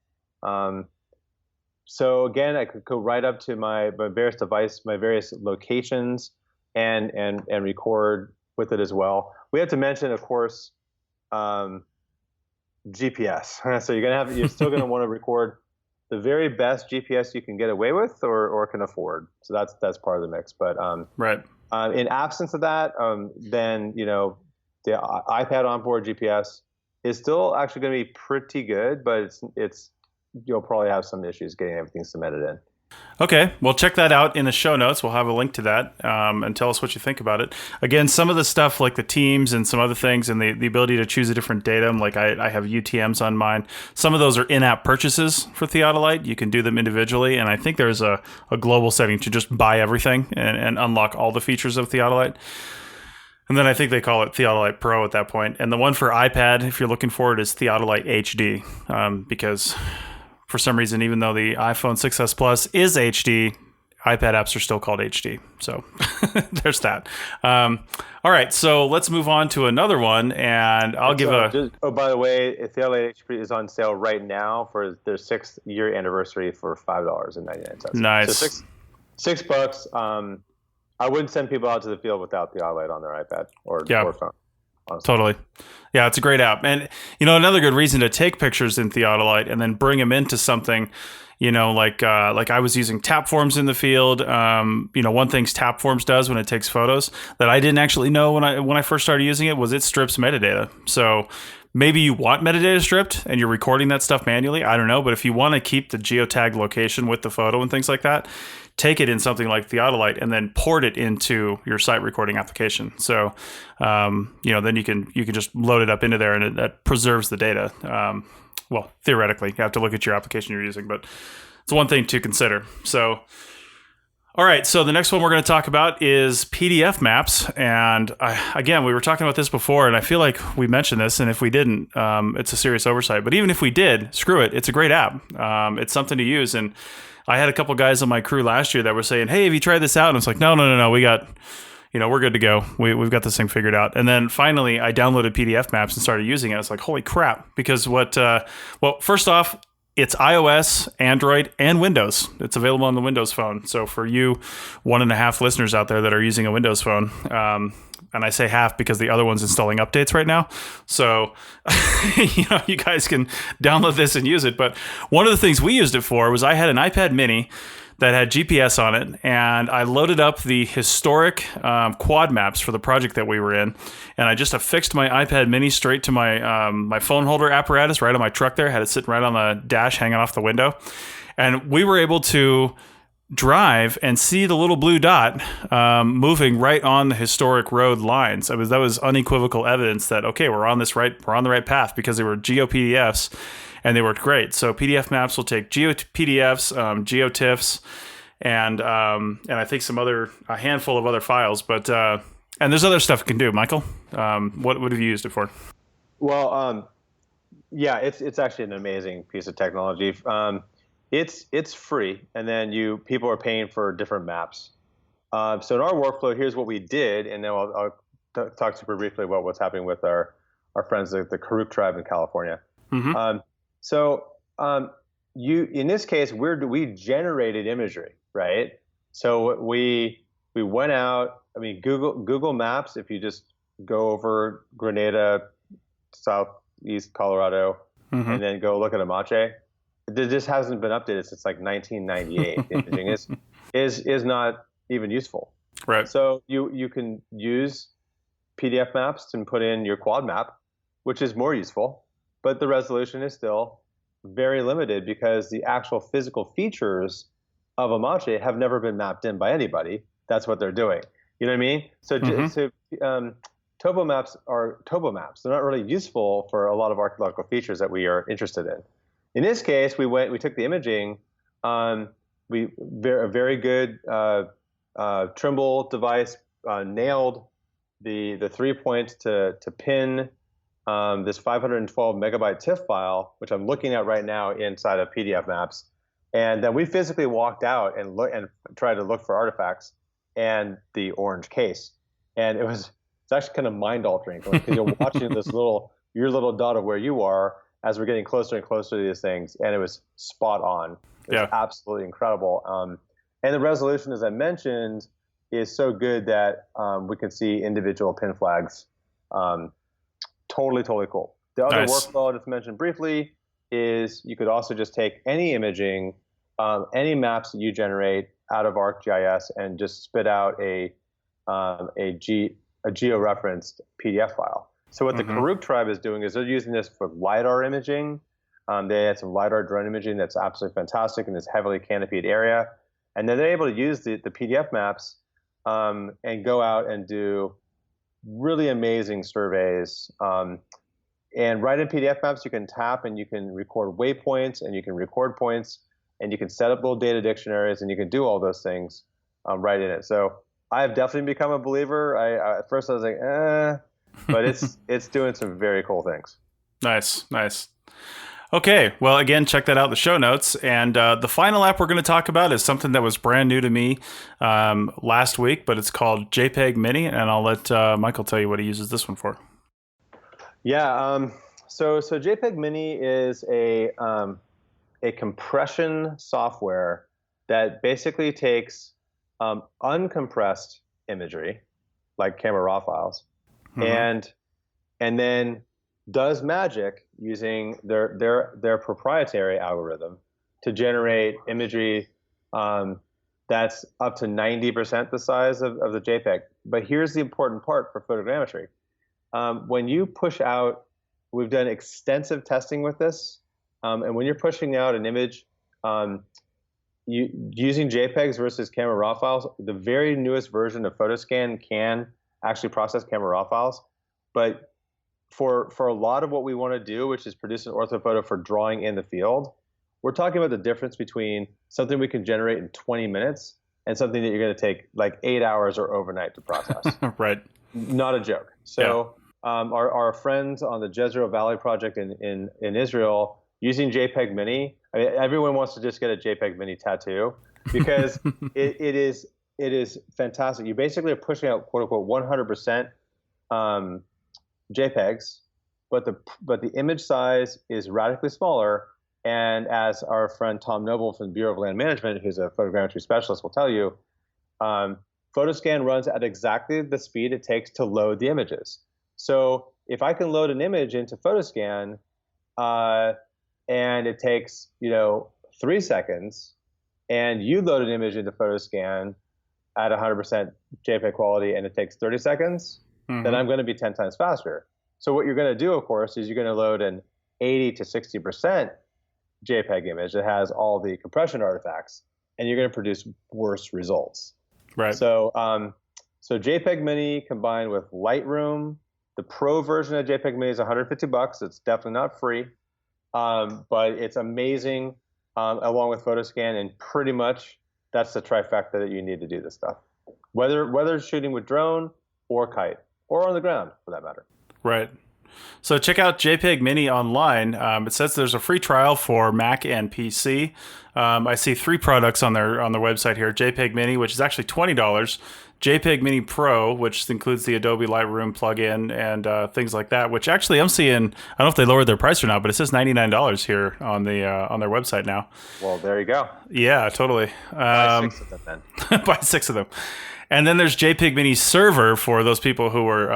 Speaker 3: So again, I could go right up to my various device, my various locations, and record with it as well. We have to mention, of course, GPS. So you're still gonna want to record the very best GPS you can get away with or can afford. So that's part of the mix. But
Speaker 2: right.
Speaker 3: In absence of that, then the iPad onboard GPS is still actually going to be pretty good, but it's you'll probably have some issues getting everything cemented in.
Speaker 2: Okay, well, check that out in the show notes. We'll have a link to that, and tell us what you think about it. Again, some of the stuff like the teams and some other things, and the ability to choose a different datum, like I have UTMs on mine. Some of those are in-app purchases for Theodolite. You can do them individually, and I think there's a global setting to just buy everything and unlock all the features of Theodolite. And then I think they call it Theodolite Pro at that point. And the one for iPad, if you're looking for it, is Theodolite HD, because for some reason, even though the iPhone 6s Plus is HD, iPad apps are still called HD. So there's that. All right, so let's move on to another one, and I'll give
Speaker 3: by the way, Theodolite HD is on sale right now for their 6th-year anniversary for $5.99.
Speaker 2: Nice.
Speaker 3: So $6. I wouldn't send people out to the field without Theodolite on their iPad or phone. Honestly.
Speaker 2: Totally. Yeah, it's a great app. And, another good reason to take pictures in Theodolite and then bring them into something, like I was using Tapforms in the field. One thing Tapforms does when it takes photos that I didn't actually know when I first started using it was it strips metadata. So maybe you want metadata stripped and you're recording that stuff manually. I don't know. But if you want to keep the geotag location with the photo and things like that, take it in something like Theodolite and then port it into your site recording application. So, then you can just load it up into there, and that preserves the data. Well, theoretically, you have to look at your application you're using, but it's one thing to consider. So, all right. So the next one we're going to talk about is PDF maps. And again, we were talking about this before, and I feel like we mentioned this, and if we didn't, it's a serious oversight. But even if we did, screw it. It's a great app. It's something to use. And I had a couple guys on my crew last year that were saying, "Hey, have you tried this out?" And it's like, no, we got, we're good to go. We've got this thing figured out. And then finally, I downloaded PDF Maps and started using it. I was like, holy crap! Because first off, it's iOS, Android, and Windows. It's available on the Windows Phone. So for you 1.5 listeners out there that are using a Windows Phone, and I say half because the other one's installing updates right now. So, you guys can download this and use it. But one of the things we used it for was I had an iPad mini that had GPS on it, and I loaded up the historic quad maps for the project that we were in, and I just affixed my iPad mini straight to my my phone holder apparatus right on my truck there, had it sitting right on the dash hanging off the window, and we were able to drive and see the little blue dot moving right on the historic road lines. That was unequivocal evidence that, okay, we're on the right path, because they were GeoPDFs. And they worked great. So PDF Maps will take GeoPDFs, GeoTIFFs, and I think a handful of other files. But and there's other stuff it can do. Michael, what have you used it for?
Speaker 3: Well, it's actually an amazing piece of technology. It's free, and then people are paying for different maps. So in our workflow, here's what we did, and then I'll talk super briefly about what's happening with our friends, the Karuk tribe in California. Mm-hmm. So in this case, we generated imagery, right? So we went out. I mean, Google Maps. If you just go over Grenada, southeast Colorado, and then go look at Amache, it just hasn't been updated since like 1998. Imaging is not even useful.
Speaker 2: Right.
Speaker 3: So you can use PDF maps and put in your quad map, which is more useful, but the resolution is still very limited because the actual physical features of Amache have never been mapped in by anybody. That's what they're doing. You know what I mean? So, topo maps are topo maps. They're not really useful for a lot of archaeological features that we are interested in. In this case, we took the imaging. A very good Trimble device nailed the 3 points to pin this 512 megabyte TIFF file, which I'm looking at right now inside of PDF maps. And then we physically walked out and tried to look for artifacts and the orange case. And it's actually kind of mind altering because you're watching your little dot of where you are as we're getting closer and closer to these things. And it was spot on. It was absolutely incredible. And the resolution, as I mentioned, is so good that we can see individual pin flags. Totally cool. The other workflow I'll just mention briefly is you could also just take any imaging, any maps that you generate out of ArcGIS and just spit out a geo-referenced PDF file. So what the Karuk tribe is doing is they're using this for LiDAR imaging. They had some LiDAR drone imaging that's absolutely fantastic in this heavily canopied area. And then they're able to use the PDF maps and go out and do really amazing surveys. And right in PDF maps, you can tap and you can record waypoints and you can record points and you can set up little data dictionaries and you can do all those things right in it. So I have definitely become a believer. At first I was like, but it's doing some very cool things. Nice.
Speaker 2: Okay, well, again, check that out in the show notes. And the final app we're going to talk about is something that was brand new to me last week, but it's called JPEG Mini, and I'll let Michael tell you what he uses this one for.
Speaker 3: Yeah, so JPEG Mini is a compression software that basically takes uncompressed imagery, like camera raw files, and then does magic using their proprietary algorithm to generate imagery that's up to 90% the size of the JPEG. But here's the important part for photogrammetry. When you push out, we've done extensive testing with this, and when you're pushing out an image, using JPEGs versus camera raw files, the very newest version of PhotoScan can actually process camera raw files, but for a lot of what we want to do, which is produce an orthophoto for drawing in the field, we're talking about the difference between something we can generate in 20 minutes and something that you're going to take like 8 hours or overnight to process.
Speaker 2: Right.
Speaker 3: Not a joke. So our friends on the Jezreel Valley project in Israel using JPEG Mini, I mean, everyone wants to just get a JPEG Mini tattoo because it is fantastic. You basically are pushing out quote unquote 100% JPEGs, but the image size is radically smaller. And as our friend Tom Noble from the Bureau of Land Management, who's a photogrammetry specialist, will tell you, PhotoScan runs at exactly the speed it takes to load the images. So if I can load an image into PhotoScan and it takes 3 seconds, and you load an image into PhotoScan at 100% JPEG quality and it takes 30 seconds, then I'm going to be 10 times faster. So what you're going to do, of course, is you're going to load an 80 to 60% JPEG image that has all the compression artifacts, and you're going to produce worse results.
Speaker 2: Right.
Speaker 3: So JPEG Mini combined with Lightroom, the pro version of JPEG Mini is $150. It's definitely not free, but it's amazing along with PhotoScan, and pretty much that's the trifecta that you need to do this stuff. Whether shooting with drone or kite, or on the ground for that matter.
Speaker 2: Right. So check out JPEG Mini online. It says there's a free trial for Mac and PC. I see 3 products on their website here. JPEG Mini, which is actually $20. JPEG Mini Pro, which includes the Adobe Lightroom plugin and things like that. Which actually I'm seeing, I don't know if they lowered their price or not, but it says $99 here on their website now.
Speaker 3: Well, there you go.
Speaker 2: Yeah, totally.
Speaker 3: Buy 6 of them then.
Speaker 2: Buy 6 of them. And then there's JPEG Mini Server for those people who are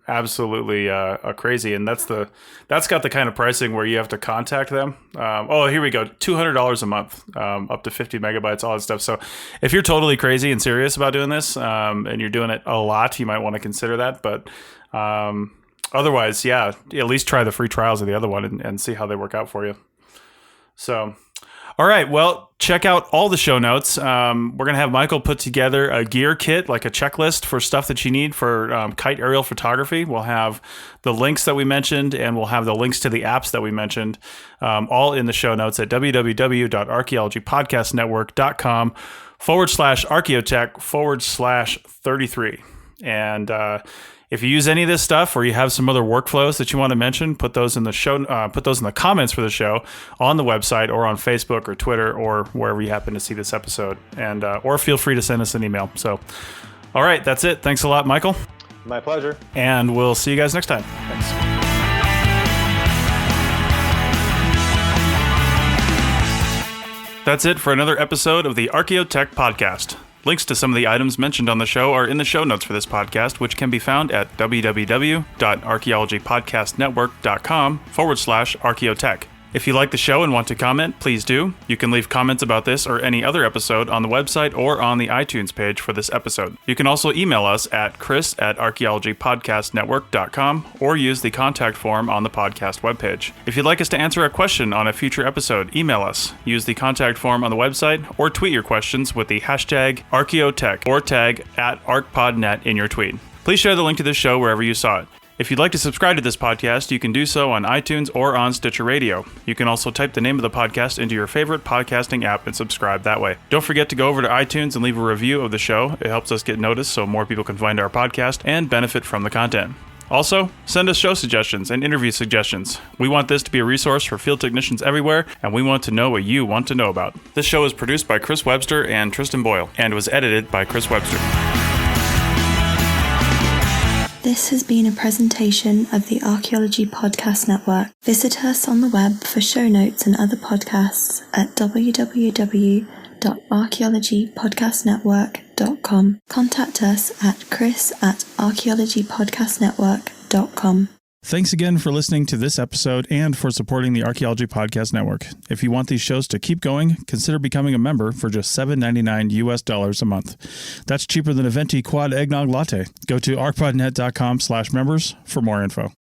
Speaker 2: absolutely crazy, and that's got the kind of pricing where you have to contact them. Here we go, $200 a month, up to 50 megabytes, all that stuff. So if you're totally crazy and serious about doing this, and you're doing it a lot, you might want to consider that. But otherwise, yeah, at least try the free trials of the other one and see how they work out for you. So. All right, well, check out all the show notes. We're going to have Michael put together a gear kit, like a checklist for stuff that you need for kite aerial photography. We'll have the links that we mentioned, and we'll have the links to the apps that we mentioned, all in the show notes at www.archaeologypodcastnetwork.com/archaeotech/33. And if you use any of this stuff, or you have some other workflows that you want to mention, put those in the show. Put those in the comments for the show on the website, or on Facebook or Twitter, or wherever you happen to see this episode. And or feel free to send us an email. So, all right, that's it. Thanks a lot, Michael.
Speaker 3: My pleasure.
Speaker 2: And we'll see you guys next time. Thanks. That's it for another episode of the Archaeotech Podcast. Links to some of the items mentioned on the show are in the show notes for this podcast, which can be found at www.archaeologypodcastnetwork.com/archaeotech. If you like the show and want to comment, please do. You can leave comments about this or any other episode on the website or on the iTunes page for this episode. You can also email us at chris@archaeologypodcastnetwork.com or use the contact form on the podcast webpage. If you'd like us to answer a question on a future episode, email us. Use the contact form on the website or tweet your questions with the hashtag Archaeotech or tag @ArcPodNet in your tweet. Please share the link to this show wherever you saw it. If you'd like to subscribe to this podcast, you can do so on iTunes or on Stitcher Radio. You can also type the name of the podcast into your favorite podcasting app and subscribe that way. Don't forget to go over to iTunes and leave a review of the show. It helps us get noticed so more people can find our podcast and benefit from the content. Also, send us show suggestions and interview suggestions. We want this to be a resource for field technicians everywhere, and we want to know what you want to know about. This show is produced by Chris Webster and Tristan Boyle, and was edited by Chris Webster.
Speaker 1: This has been a presentation of the Archaeology Podcast Network. Visit us on the web for show notes and other podcasts at www.archaeologypodcastnetwork.com. Contact us at chris@archaeologypodcastnetwork.com.
Speaker 2: Thanks again for listening to this episode and for supporting the Archaeology Podcast Network. If you want these shows to keep going, consider becoming a member for just $7.99 US a month. That's cheaper than a venti quad eggnog latte. Go to arcpodnet.com/members for more info.